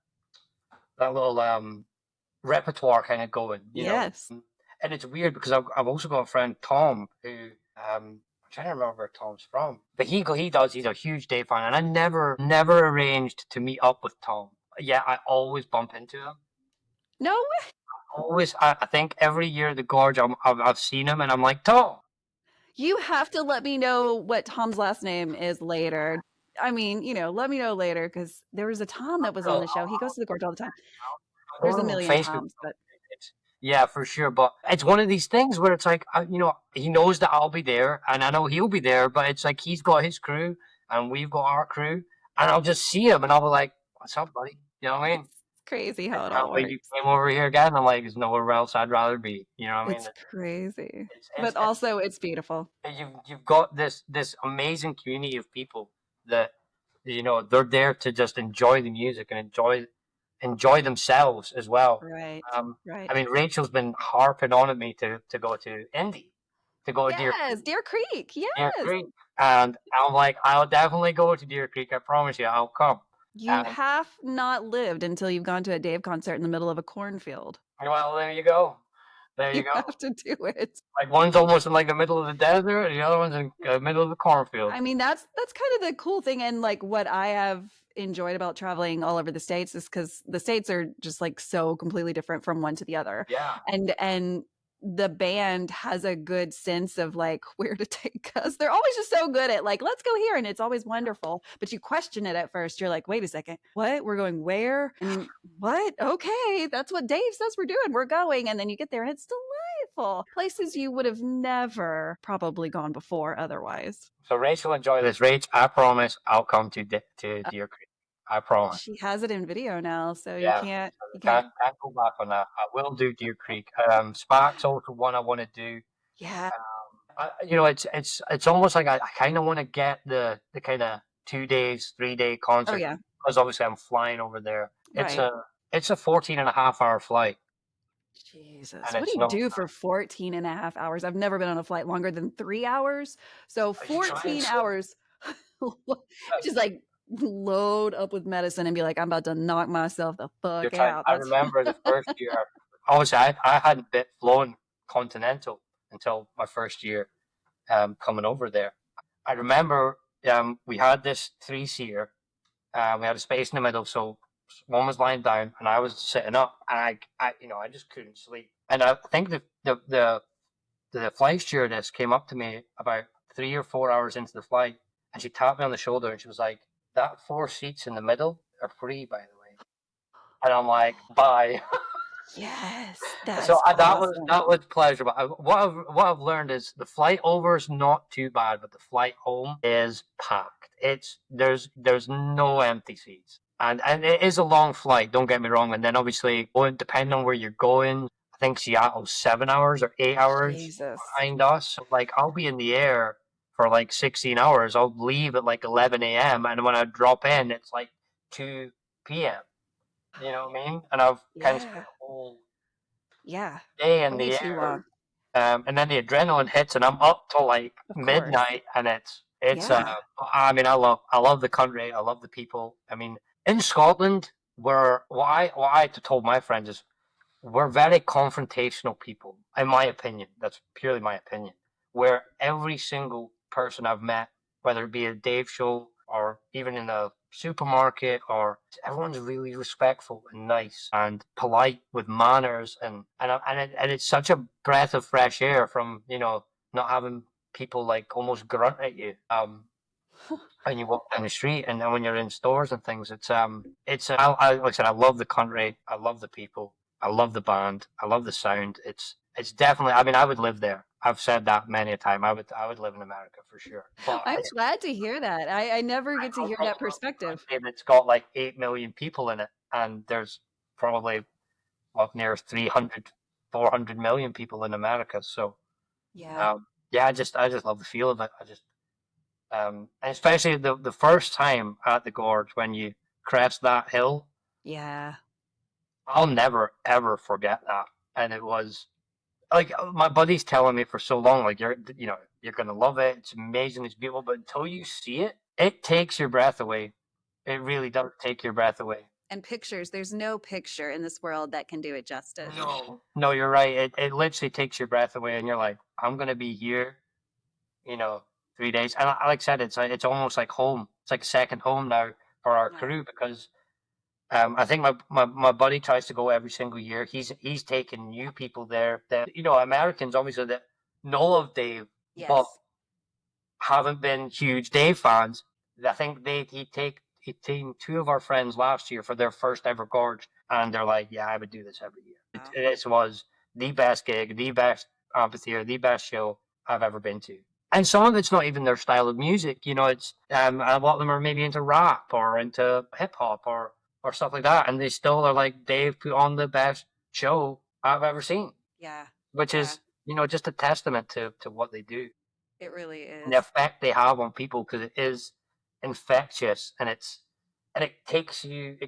that little repertoire kind of going. Yes. And it's weird because I've also got a friend Tom who I'm trying to remember where Tom's from, but he's a huge Dave fan, and I never arranged to meet up with Tom. Yeah, I always bump into him. No, Always, I think every year at the Gorge, I've seen him, and I'm like Tom. you have to let me know what Tom's last name is later. I mean, let me know later because there was a Tom that was on I'll, the show. He goes to the Gorge all the time. I'll There's go a to him on million Facebook. Toms, but Yeah, for sure. But it's one of these things where it's like, he knows that I'll be there and I know he'll be there, but it's like he's got his crew and we've got our crew, and I'll just see him and I'll be like, "What's up, buddy?" You know what I mean? it's crazy I how it can't all believe you works. came over here again. I'm like, there's nowhere else I'd rather be. You know what I mean? It's crazy, It's but also it's beautiful. you've got this amazing community of people that they're there to just enjoy the music and enjoy themselves as well. Right. I Right. mean, Rachel's been harping on at me to go to Indy, to go to Deer Yes. Deer Creek. Deer Yes. Creek, and I'm like, I'll definitely go to Deer Creek. I promise you, I'll come. You And have not lived until you've gone to a Dave concert in the middle of a cornfield. well, there you go. There you You go. have to do it. Like one's almost in like the middle of the desert, and the other one's in the middle of the cornfield. I mean, that's kind of the cool thing, and like what I have enjoyed about traveling all over the states is because the states are just like so completely different from one to the other, Yeah. and the band has a good sense of like where to take us. They're always just so good at like, let's go here, and it's always wonderful. But you question it at first. You're like, wait a second, what? We're going where? And what? Okay, that's what Dave says we're doing. We're going, and then you get there, and it's delightful. Places you would have never probably gone before otherwise. So Rachel, enjoy this. Rach, I promise I'll come to Deer Creek. I promise. She has it in video now, so you Yeah. can't So you can't can't go back on that. I will do Deer Creek. Spark's also one I want to do. yeah. It's almost like I kind of want to get the kind of 2 days, 3 day Oh concert yeah. because obviously I'm flying over there. It's Right. a 14.5 hour flight, Jesus. and What do it's you not. do for 14 and a half hours? I've never been on a flight longer than 3 hours. So Are you trying 14 so? hours. Just like load up with medicine and be like, I'm about to knock myself the You're fuck trying. out. I That's remember the first year. Obviously, I hadn't flown continental until my first year coming over there. I remember we had this three-seater. We had a space in the middle, so one was lying down and I was sitting up, and I just couldn't sleep. And I think the flight stewardess came up to me about 3 or 4 hours into the flight, and she tapped me on the shoulder and she was like, "That four seats in the middle are free, by the way." And I'm like, "Bye." Yes, So that's that awesome. was pleasurable. What I've learned is the flight over is not too bad, but the flight home is packed. It's there's no empty seats, and it is a long flight. Don't get me wrong. And then obviously, going depending on where you're going, I think Seattle's 7 hours or 8 hours Jesus. behind us. So like I'll be in the air for like 16 hours. I'll leave at like 11 a.m. and when I drop in, it's like 2 p.m. You know what I mean? And I've kind of spent Yeah. a whole Yeah. day in Way the too air, long. and then the adrenaline hits, and I'm up till like Of course. midnight, and it's. Yeah. I mean, I love the country, I love the people. I mean, in Scotland, what I told my friends is we're very confrontational people, in my opinion. That's purely my opinion. Where every single person I've met, whether it be a Dave show or even in a supermarket, or everyone's really respectful and nice and polite with manners, and it's such a breath of fresh air from not having people like almost grunt at you. And you walk down the street, and then when you're in stores and things, like I said, I love the country, I love the people, I love the band, I love the sound. It's definitely. I mean, I would live there. I've said that many a time. I would live in America for sure. But I'm glad to hear that. I never I get to come hear from that a perspective. country that's got like 8 million people in it, and there's probably what near 300, 400 million people in America. So Yeah. yeah, I just love the feel of it. And especially the first time at the gorge when you crest that hill, Yeah. I'll never ever forget that. And it was like my buddy's telling me for so long, like you're gonna love it. It's amazing, it's beautiful, but until you see it, it takes your breath away. It really does take your breath away. And pictures, there's no picture in this world that can do it justice. No, you're right. It literally takes your breath away, and you're like, I'm gonna be here, you know, 3 days. And like I said, it's almost like home. It's like a second home now for our Yeah. crew because I think my buddy tries to go every single year. He's taking new people there that Americans obviously that know of Dave, but Yes. haven't been huge Dave fans. I think he'd taken two of our friends last year for their first ever gorge, and they're like, "Yeah, I would do this every year." Wow. This was the best gig, the best amphitheater, the best show I've ever been to. And some of it's not even their style of music. It's a lot of them are maybe into rap or into hip hop or stuff like that, and they still are like, Dave put on the best show I've ever seen, Yeah. which Yeah. is just a testament to what they do It really and the is. effect they have on people because it is infectious and it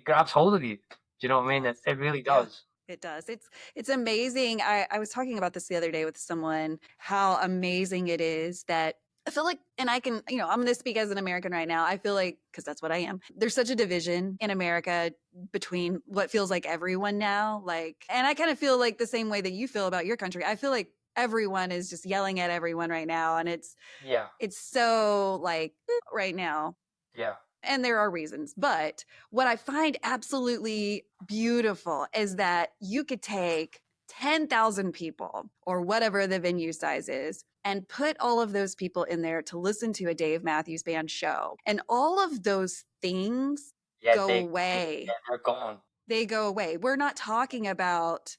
grabs hold of you. Do you know what I mean? It really Yeah. does. It does. It's amazing. I was talking about this the other day with someone, how amazing it is that I feel like, and I can, I'm going to speak as an American right now. I feel like, because that's what I am, there's such a division in America between what feels like everyone now. Like, and I kind of feel like the same way that you feel about your country. I feel like everyone is just yelling at everyone right now. And Yeah, it's so like right now, yeah, and there are reasons. But what I find absolutely beautiful is that you could take 10,000 people or whatever the venue size is and put all of those people in there to listen to a Dave Matthews Band show. And all of those things yeah. go away. They're gone. They go away. We're not talking about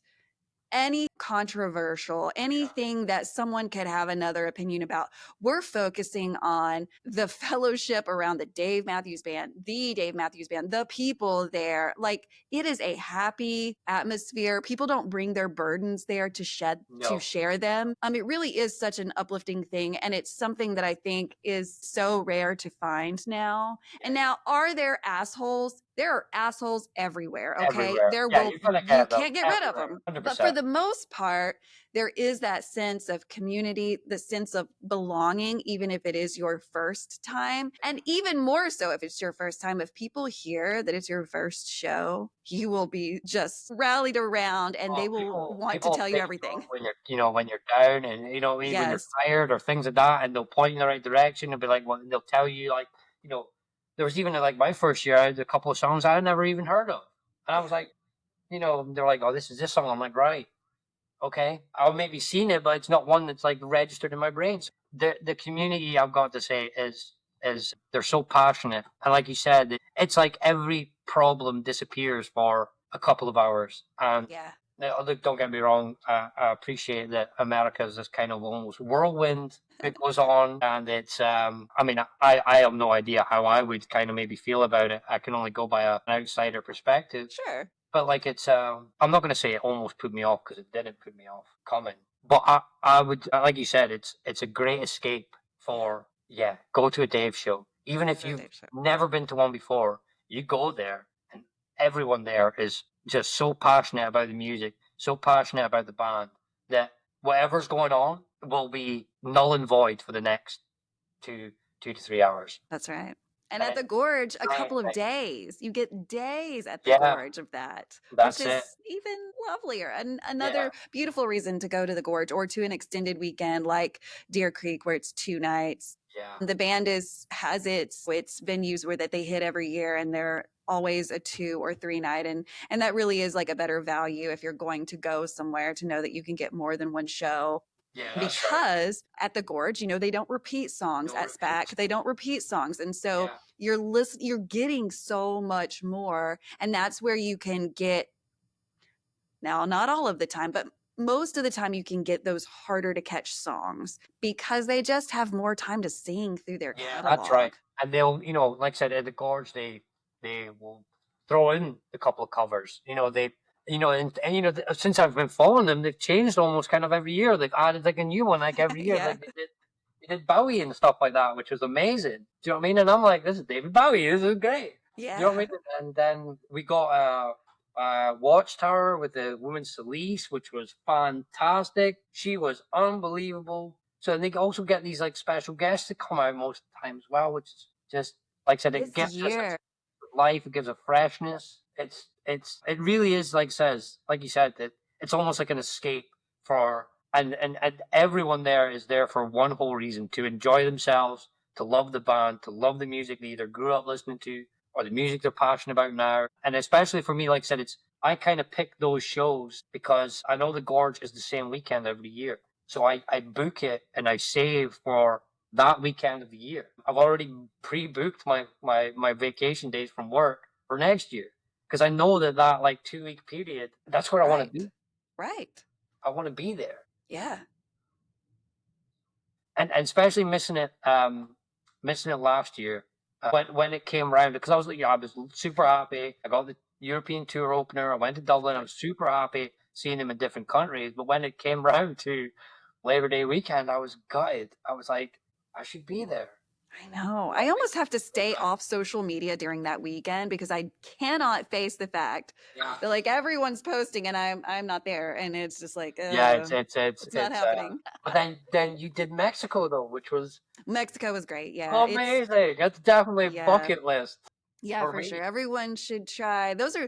any controversial, anything that someone could have another opinion about. We're focusing on the fellowship around the Dave Matthews Band, the people there. Like it is a happy atmosphere. People don't bring their burdens there to No, share them. It really is such an uplifting thing. And it's something that I think is so rare to find now. And now, are there assholes? There are assholes everywhere. Okay. everywhere. There Yeah, will, you're gonna you get them can't get rid of everywhere. them. Hundred But for percent. the most part, there is that sense of community, the sense of belonging, even if it is your first time. And even more so if it's your first time. If people hear that it's your first show, you will be just rallied around and they Well, will want to people tell you pick you everything. up when you're down, and what I mean, when you're Yes. tired or things like that, and they'll point in the right direction and be like, well, they'll tell you like there was even like my first year, I had a couple of songs I had never even heard of, and I Yeah. was like, they're like, oh, this is this song. I'm like, right, okay, I've maybe seen it, but it's not one that's like registered in my brain. So the community, I've got to say, is they're so passionate, and like you said, it's like every problem disappears for a couple of hours, and Yeah. Now, look, don't get me wrong. I appreciate that America's this kind of almost whirlwind that goes on, and it's. I mean, I have no idea how I would kind of maybe feel about it. I can only go by an outsider perspective. Sure. But like it's. I'm not going to say it almost put me off because it didn't put me off coming. But I would, like you said, it's a great escape for go to a Dave show. Even if So you've Dave, sure. never been to one before, you go there and everyone there is just so passionate about the music, so passionate about the band that whatever's going on will be null and void for the next two 2 to 3 hours. That's right. And And at it's the Gorge, a great. couple of days. You get days at the Yeah, Gorge of that, which that's it. is even lovelier. And Yeah, another beautiful reason to go to the Gorge or to an extended weekend like Deer Creek, where it's 2 nights. yeah, The band has its venues where that they hit every year, and they're always a 2 or 3 night, and that really is like a better value if you're going to go somewhere, to know that you can get more than one show. yeah. That's right. Because at the Gorge, they don't repeat songs. No At SPAC, repeats. they don't repeat songs, and so Yeah, you're getting so much more, and that's where you can get, now not all of the time, but most of the time, you can get those harder to catch songs because they just have more time to sing through their yeah. That's right. catalog. And they'll, like I said, at the Gorge, they will throw in a couple of covers. Since I've been following them, they've changed almost kind of every year. They've added like a new one like every year. Yeah, Like they did Bowie and stuff like that, which was amazing. Do you know what I mean? And I'm like, this is David Bowie. This is great. Do you know what I yeah. mean? And then we got Watchtower with the woman Celeste, which was fantastic. She was unbelievable. So they also get these like special guests to come out most of the time as well, which is just like I said, it This gives us year, a life, it gives a freshness. It really is like you said, that it's almost like an escape for and everyone there is there for one whole reason: to enjoy themselves, to love the band, to love the music they either grew up listening to or the music they're passionate about now. And especially for me, like I said, I kind of pick those shows because I know the Gorge is the same weekend every year. So I book it and I save for that weekend of the year. I've already pre-booked my vacation days from work for next year because I know that like 2 week period, that's where I want to right, be. right, I want to be there. yeah. And especially missing it last year when it came around because I was super happy. I got the European tour opener. I went to Dublin. I was super happy seeing them in different countries. But when it came round to Labor Day weekend, I was gutted. I was like, I should be there. I know. I almost have to stay off social media during that weekend because I cannot face the fact Yeah. that like everyone's posting and I'm not there, and it's just like Yeah, it's not happening. but then you did Mexico though, which was Mexico was great. Yeah, it's amazing. That's definitely a yeah. bucket list Yeah, for for sure. me. Everyone should try. Those are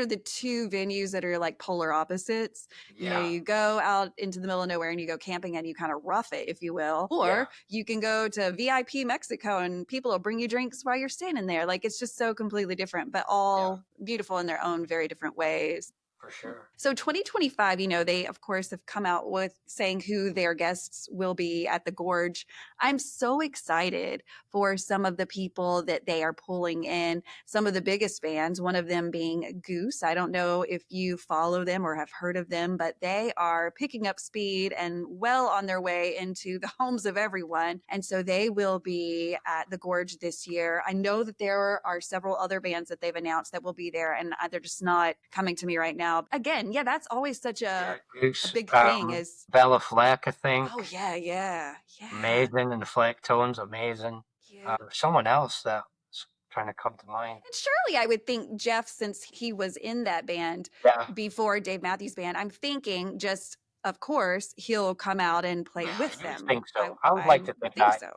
the two venues that are like polar opposites. Yeah, You go out into the middle of nowhere and you go camping and you kind of rough it, if you will. yeah, Or you can go to VIP Mexico and people will bring you drinks while you're standing there. Like it's just so completely different, but yeah, all beautiful in their own very different ways. for sure. So 2025, they of course have come out with saying who their guests will be at the Gorge. I'm so excited for some of the people that they are pulling in, some of the biggest bands, one of them being Goose. I don't know if you follow them or have heard of them, but they are picking up speed and well on their way into the homes of everyone. And so they will be at the Gorge this year. I know that there are several other bands that they've announced that will be there, and they're just not coming to me right now. Again, yeah, that's always such Yeah, a Goose, big thing is, Bella Fleck, I oh think, yeah, yeah, yeah, amazing, and the Fleck tones, amazing. yeah. There's someone else that's trying to come to mind. And surely I would think Jeff, since he was in that band Yeah, before Dave Matthews Band, I'm thinking just, of course, he'll come out and play yeah, with you would them. think I so. I would I like to would think think that. so.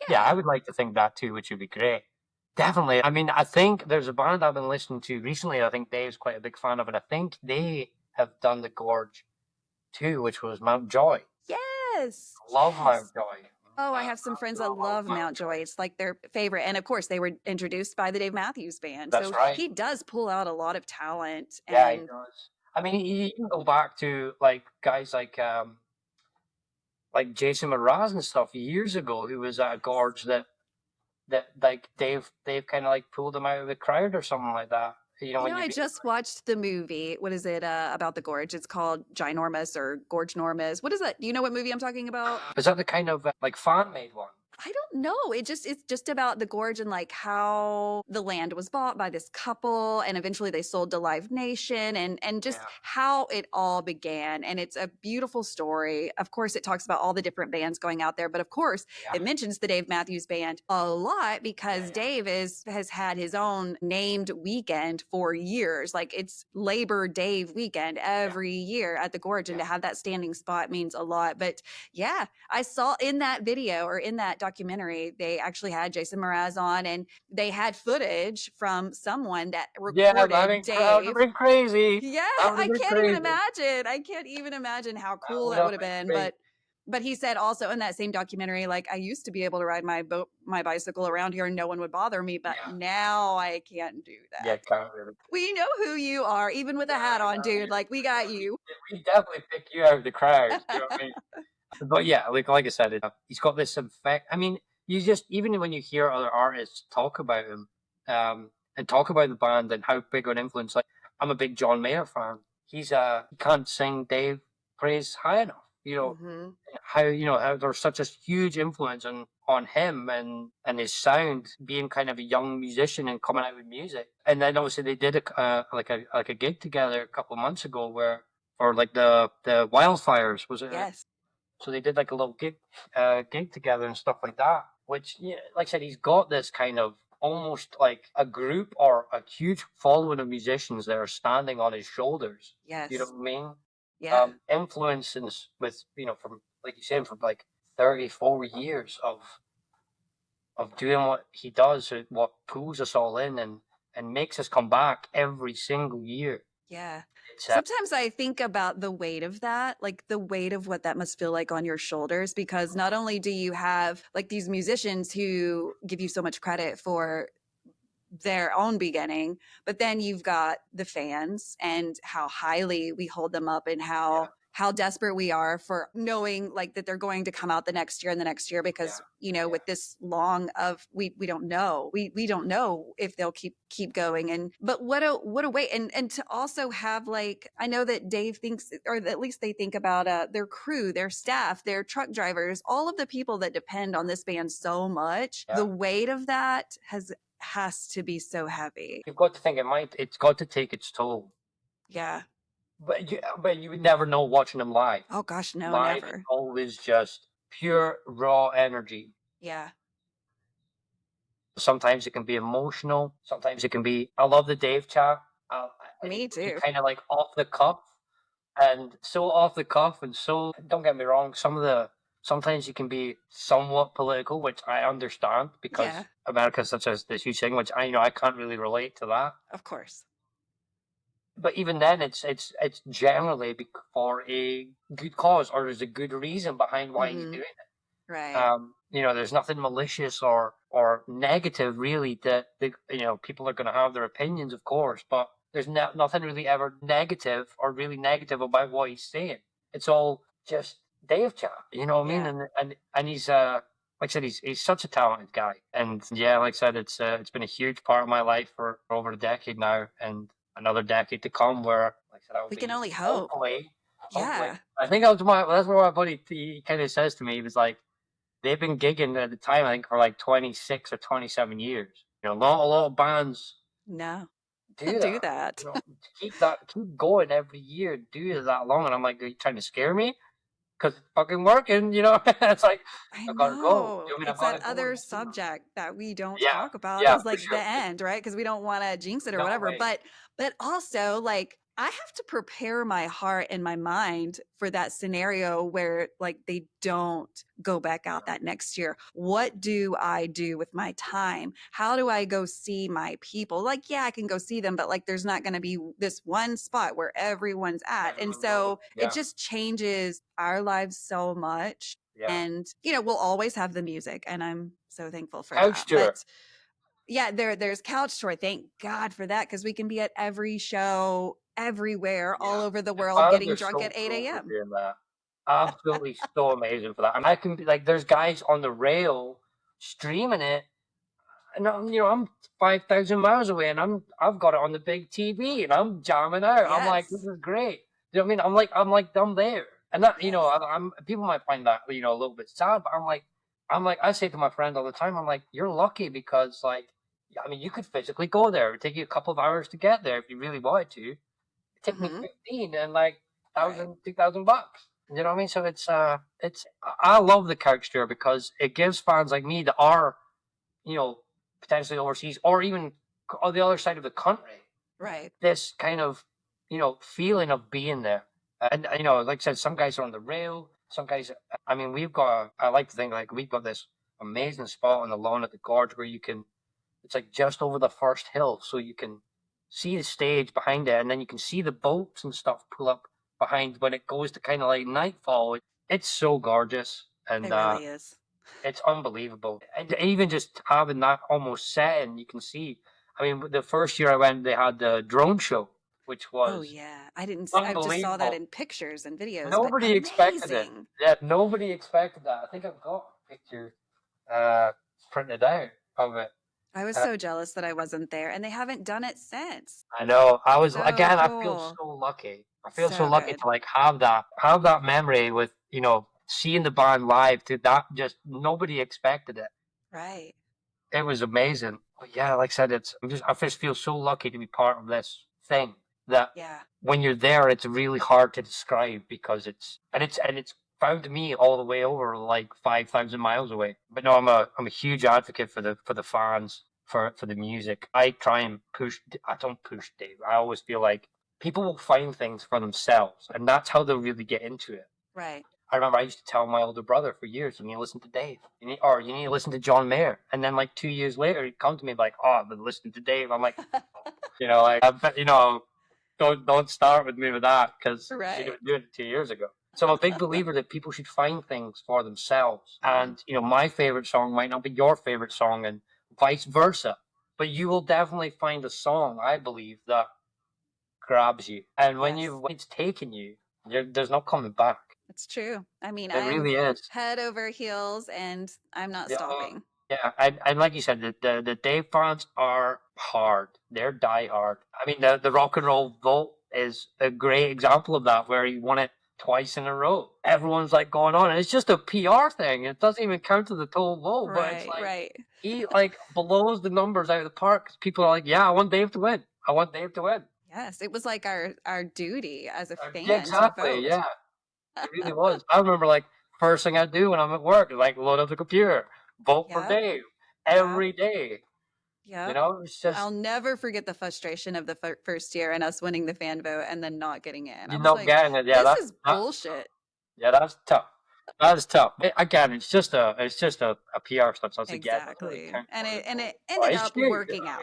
Yeah, I Yeah. would like to think that too, which would be great. Definitely. I mean, I think there's a band I've been listening to recently. I think Dave's quite a big fan of, and I think they have done the Gorge too, which was Mount Joy. Yes. Love Yes. Mount Joy. Oh, I have some friends that Love love Mount Mountjoy. Joy. It's like their favorite. And of course, they were introduced by the Dave Matthews Band. That's So right. he does pull out a lot of talent. Yeah, he And does. I mean, you can go back to like guys like Jason Mraz and stuff years ago, who was at a Gorge that like Dave kind of like pulled him out of the crowd or something like that. You When know, you I read just watched the movie. What is it about the gorge? It's called Ginormous or Gorge Normus. What is that? Do you know what movie I'm talking about? is that the kind of like fan made one? I don't know. It's just about the gorge and like how the land was bought by this couple and eventually they sold to Live Nation and just Yeah. how it all began. And it's a beautiful story. Of course, it talks about all the different bands going out there, but of course, Yeah. it mentions the Dave Matthews Band a lot because Yeah. Dave has had his own named weekend for years. Like it's Labor Dave weekend every year at the gorge, and Yeah. to have that standing spot means a lot. But yeah, I saw in that video or in that documentary, they actually had Jason Mraz on and they had footage from someone that Yeah, recorded that would have Dave. been crazy. Yeah, That would have I been can't even crazy. imagine. I can't even imagine how That cool would that have would have been been. crazy. But he said also in that same documentary, like I used to be able to ride my bicycle around here and no one would bother me, but Yeah. now I can't do Yeah, that. can't really. We know who you are, even with a hat Yeah, on, dude. Like we got you. we definitely pick you out of the crowd. You know what I mean? But yeah, like I said, he's got this effect. I mean, you just even when you hear other artists talk about him, and talk about the band and how big of an influence. Like I'm a big John Mayer fan. He can't sing Dave praise high enough. Hmm. How there's such a huge influence on him and his sound being kind of a young musician and coming out with music. And then obviously they did like a gig together a couple of months ago where for like the wildfires was it Yes. so they did like a little gig together and stuff like that. Which, yeah, like I said, he's got this kind of almost like a group or a huge following of musicians that are standing on his shoulders. You know Yes. what I mean? Yeah. Influences with from like you said from like 34 years of doing what he does, what pulls us all in and makes us come back every single year. Yeah. It's Sometimes I think about the weight of that, like the weight of what that must feel like on your shoulders, because not only do you have like these musicians who give you so much credit for their own beginning, but then you've got the fans and how highly we hold them up and yeah, how desperate we are for knowing like that they're going to come out the next year and the next year yeah, because you know yeah, with this long of we don't know we don't know if they'll keep going. And but what a way. And to also have like I know that Dave thinks or at least they think about their crew, their staff, their truck drivers, all of the people that depend on this band so much. The yeah. weight of that has to be so heavy. You've got to think it's got to take its toll. Yeah. But you would never know watching them live. Oh gosh, no, Live is never. always just pure raw energy. Yeah. Sometimes it can be emotional. Sometimes it can be. I love the Dave chat. It Me can be too. kind of like off the cuff and so off the cuff and so. Don't get me wrong. Sometimes it can be somewhat political, which I understand Yeah, because America's such a this huge thing, which I can't really relate to that. of course. But even then, it's generally for a good cause or there's a good reason behind why he's Hmm. doing it. Right. There's nothing malicious or negative really that people are going to have their opinions, of course, but there's nothing really ever negative or really negative about what he's saying. It's all just Dave chat, you know what I mean? Yeah. And he's like I said, he's such a talented guy, and yeah, like I said, it's been a huge part of my life for over a decade now, and another decade to come. Where, like I said, I'll We can be only hope. hopefully. Yeah. I think that's what my buddy he kind of says to me. He was like, they've been gigging at the time, I think, for like 26 or 27 years. Not a lot of bands No. do Do that. that. Keep going every year, do it that long. And I'm like, are you trying to scare me? Because it's fucking working, It's like, I I've got to go. know. I mean, I've It's got that to go other and see them. subject that we don't Yeah, talk about yeah, is for like the sure. end, right? Because we don't want to jinx it or No whatever. way. But also like I have to prepare my heart and my mind for that scenario where like they don't go back out that next year. What do I do with my time? How do I go see my people? Like, yeah, I can go see them, but like there's not going to be this one spot where everyone's at. And Everyone knows. so it Yeah, just changes our lives so much. yeah. And we'll always have the music and I'm so thankful for Couch that. tour. But yeah, there's couch tour. Thank God for that because we can be at every show everywhere all Yeah. over the The world bands getting are drunk so at 8 cool for a.m. doing that. Absolutely so amazing for that. I mean, I can be like, there's guys on the rail streaming it. and I'm 5,000 miles away, and I've got it on the big TV, and I'm jamming out. I'm like, this Yes. is great. You know what I mean? I'm there, and that Yes. I'm people might find that a little bit sad, but I'm like I say to my friend all the time, I'm like, you're lucky because like, I mean, you could physically go there. It would take you a couple of hours to get there if you really wanted to. It took me Mm-hmm. 15 and like Right. $2,000. You know what I mean? So it's I love the couch tour because it gives fans like me that are you know, potentially overseas or even on the other side of the country, Right. this kind of, feeling of being there. And, like I said, some guys are on the rail. Some guys, I mean, I like to think like we've got this amazing spot on the lawn at the Gorge where it's like just over the first hill. So you can see the stage behind it and then you can see the boats and stuff pull up behind when it goes to kind of like nightfall. It's so gorgeous. It And, really is. it's unbelievable. And even just having that almost setting, you can see. I mean, the first year I went, they had the drone show, which Oh was yeah. I just saw that unbelievable. in pictures and videos, but Nobody expected it. amazing. Yeah, nobody expected that. I think I've got a picture printed out of it. I was Uh, so jealous that I wasn't there, and they haven't done it since. I know. So I feel cool. so lucky. I feel so So lucky good. to like have that memory with, seeing the band live to that just nobody expected it. Right. It was amazing. But yeah, like I said, I just feel so lucky to be part of this thing that Yeah. when you're there, it's really hard to describe because it's found me all the way over like 5,000 miles away. But no, I'm a huge advocate for the fans for the music. I try and push. I don't push Dave. I always feel like people will find things for themselves, and that's how they'll really get into it. Right. I remember I used to tell my older brother for years, you need to listen to Dave. You need to listen to John Mayer. And then like 2 years later, he'd come to me like, oh, I've been listening to Dave. I'm like, like, I bet, don't start with me with that because you Right. didn't do it 2 years ago. So I'm a big believer that people should find things for themselves. And, my favorite song might not be your favorite song and vice versa. But you will definitely find a song, I believe, that grabs you. And Yes. when it's taken you, there's no coming back. It's true. I mean, It I'm really is. head over heels and I'm not Yeah, stopping. yeah, and like you said, the Dave fans are hard. They're die hard. I mean, the Rock and Roll Vault is a great example of that, where he won it twice in a row. Everyone's like going on, and it's just a PR thing. It doesn't even count to the total vote, but it's Right, like right. he like blows the numbers out of the park. 'Cause people are like, "Yeah, I want Dave to win. I want Dave to win." Yes, it was like our duty as a Yeah, fan to exactly. vote. Yeah, it really was. I remember like first thing I do when I'm at work is like load up the computer, vote for Yep, Dave yep, every day. yep. It's just I'll never forget the frustration of the first year and us winning the fan vote and then not getting in. I you're was not like, getting it. Yeah, this is bullshit. that's tough. That's tough. Again, it's just a PR stunt. So it's like, yeah, it doesn't really Exactly. count And for it the and vote. it But ended it's up huge. working out.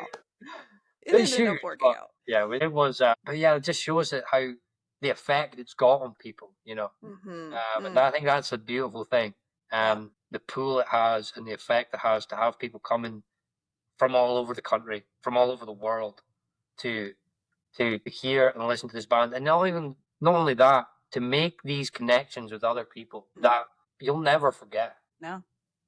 It It's ended huge. up working But out. yeah, it was. But yeah, it just shows it how the effect it's got on people. Mm-hmm. And I think that's a beautiful thing. Yep. The pool it has and the effect it has to have people coming from all over the country, from all over the world, to hear and listen to this band, and not only that, to make these connections with other people that you'll never forget. No,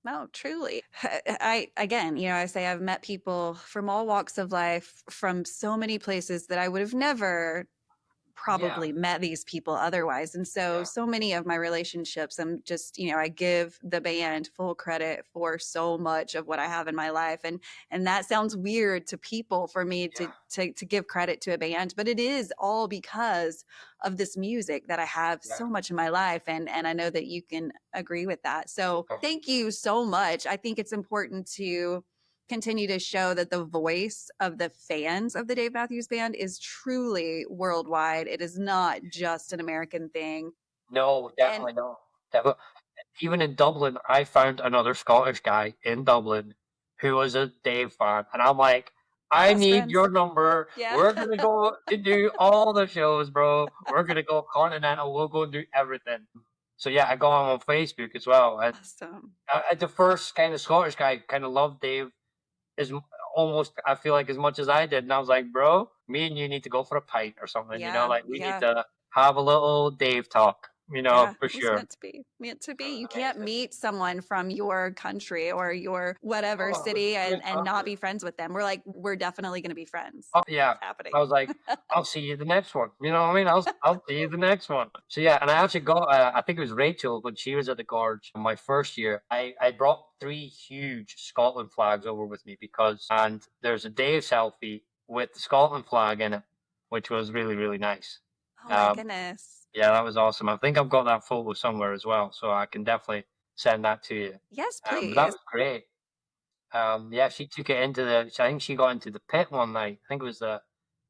no, truly. I again, I say I've met people from all walks of life, from so many places that I would have never Yeah, probably met these people otherwise. And yeah, so many of my relationships, I'm just, I give the band full credit for so much of what I have in my life. And that sounds weird to people for me yeah. to give credit to a band, but it is all because of this music that I have Yeah. so much in my life. And I know that you can agree with that. So Oh, thank you so much. I think it's important to continue to show that the voice of the fans of the Dave Matthews Band is truly worldwide. It is not just an American thing. no, And definitely no. Definitely. Even in Dublin, I found another Scottish guy in Dublin who was a Dave fan, and I'm like, I best need friends. your number. Yeah. We're gonna go to do all the shows, bro. We're gonna go continental. We'll go and do everything. So yeah, I got him on Facebook as well, and Awesome. the first kind of Scottish guy kind of loved Dave as almost I feel like as much as I did, and I was like, bro, me and you need to go for a pint or something. Yeah. Like we need Yeah. to have a little Dave talk. Yeah, for it was sure. meant to be. Meant to be. You can't meet someone from your country or your whatever Oh, it was city and not fantastic. be friends with them. We're like, we're definitely going to be friends. Oh, yeah. It's I happening. was like, "I'll see you the next one." You know what I mean? I'll see you the next one. So, yeah, and I actually got, I think it was Rachel when she was at the Gorge my first year. I brought 3 huge Scotland flags over with me because and there's a Dave selfie with the Scotland flag in it, which was really, really nice. Oh my Um, goodness. yeah, that was awesome. I think I've got that photo somewhere as well, so I can definitely send that to you. Yes, But that please. was great. Yeah, she took it into the. I think she got into the pit one night. I think it was the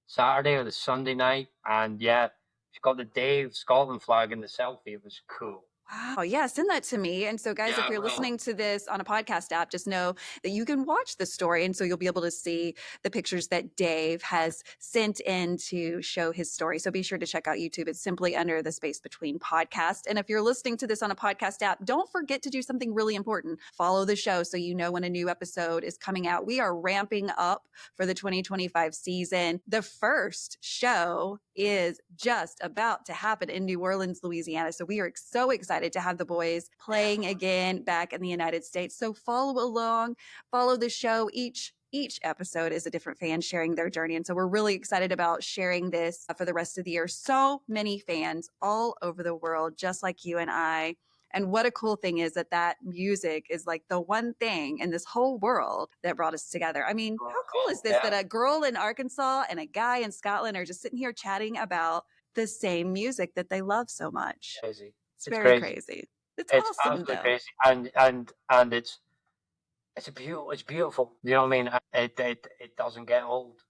Saturday or the Sunday night, and yeah, she got the Dave Scotland flag in the selfie. It was cool. Wow. Yeah, send that to me. And so, guys, Yeah, if I you're will. listening to this on a podcast app, just know that you can watch the story. And so you'll be able to see the pictures that Dave has sent in to show his story. So be sure to check out YouTube. It's simply under the Space Between podcast. And if you're listening to this on a podcast app, don't forget to do something really important. Follow the show so you know when a new episode is coming out. We are ramping up for the 2025 season. The first show is just about to happen in New Orleans, Louisiana. So we are so excited to have the boys playing again back in the United States. So follow along, follow the show. Each episode is a different fan sharing their journey. And so we're really excited about sharing this for the rest of the year. So many fans all over the world, just like you and I. And what a cool thing is that music is like the one thing in this whole world that brought us together. I mean, how cool is this Yeah, that a girl in Arkansas and a guy in Scotland are just sitting here chatting about the same music that they love so much? crazy. It's It's very crazy. crazy. It's It's awesome absolutely though. crazy, and it's a beautiful. It's beautiful. You know what I mean? It doesn't get old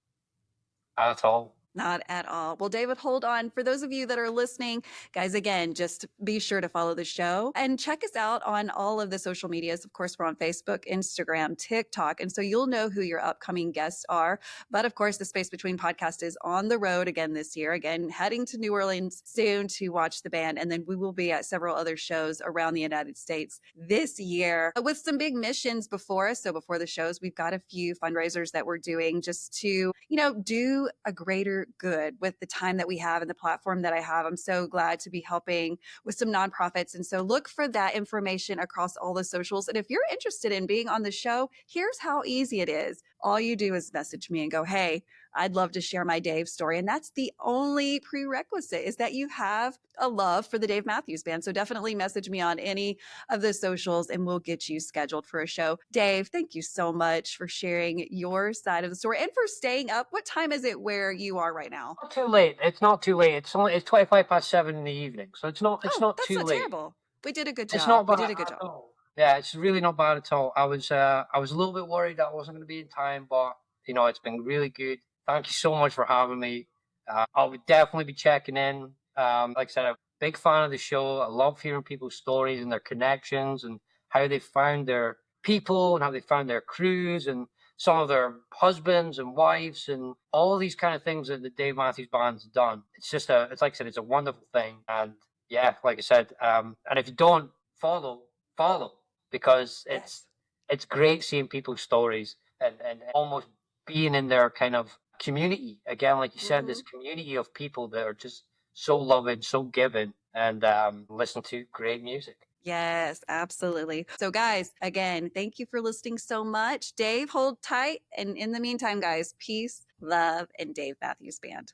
at all. Not at all. Well, David, hold on. For those of you that are listening, guys, again, just be sure to follow the show and check us out on all of the social medias. Of course, we're on Facebook, Instagram, TikTok. And so you'll know who your upcoming guests are. But of course, the Space Between podcast is on the road again this year, again, heading to New Orleans soon to watch the band. And then we will be at several other shows around the United States this year with some big missions before us. So before the shows, we've got a few fundraisers that we're doing just to, do a greater good with the time that we have and the platform that I have. I'm so glad to be helping with some nonprofits. And so look for that information across all the socials. And if you're interested in being on the show, here's how easy it is. All you do is message me and go, hey, I'd love to share my Dave story. And that's the only prerequisite is that you have a love for the Dave Matthews Band. So definitely message me on any of the socials and we'll get you scheduled for a show. Dave, thank you so much for sharing your side of the story and for staying up. What time is it where you are right now? Not too late. It's not too late. It's 25 past 7 in the evening, so it's Oh, not that's too not late. terrible. We did a good It's job. not We bad did a good at job. all. Yeah, it's really not bad at all. I was a little bit worried that I wasn't going to be in time, but it's been really good. Thank you so much for having me. I would definitely be checking in. Like I said, I'm a big fan of the show. I love hearing people's stories and their connections and how they found their people and how they found their crews and some of their husbands and wives and all these kind of things that the Dave Matthews Band's done. It's like I said, it's a wonderful thing. And yeah, like I said, and if you don't follow because Yes. it's great seeing people's stories and almost being in their kind of community again, like you said, this Mhm. community of people that are just so loving, so giving, and listen to great music. Yes, absolutely. So, guys, again, thank you for listening so much. Dave, hold tight. And in the meantime, guys, peace, love, and Dave Matthews Band.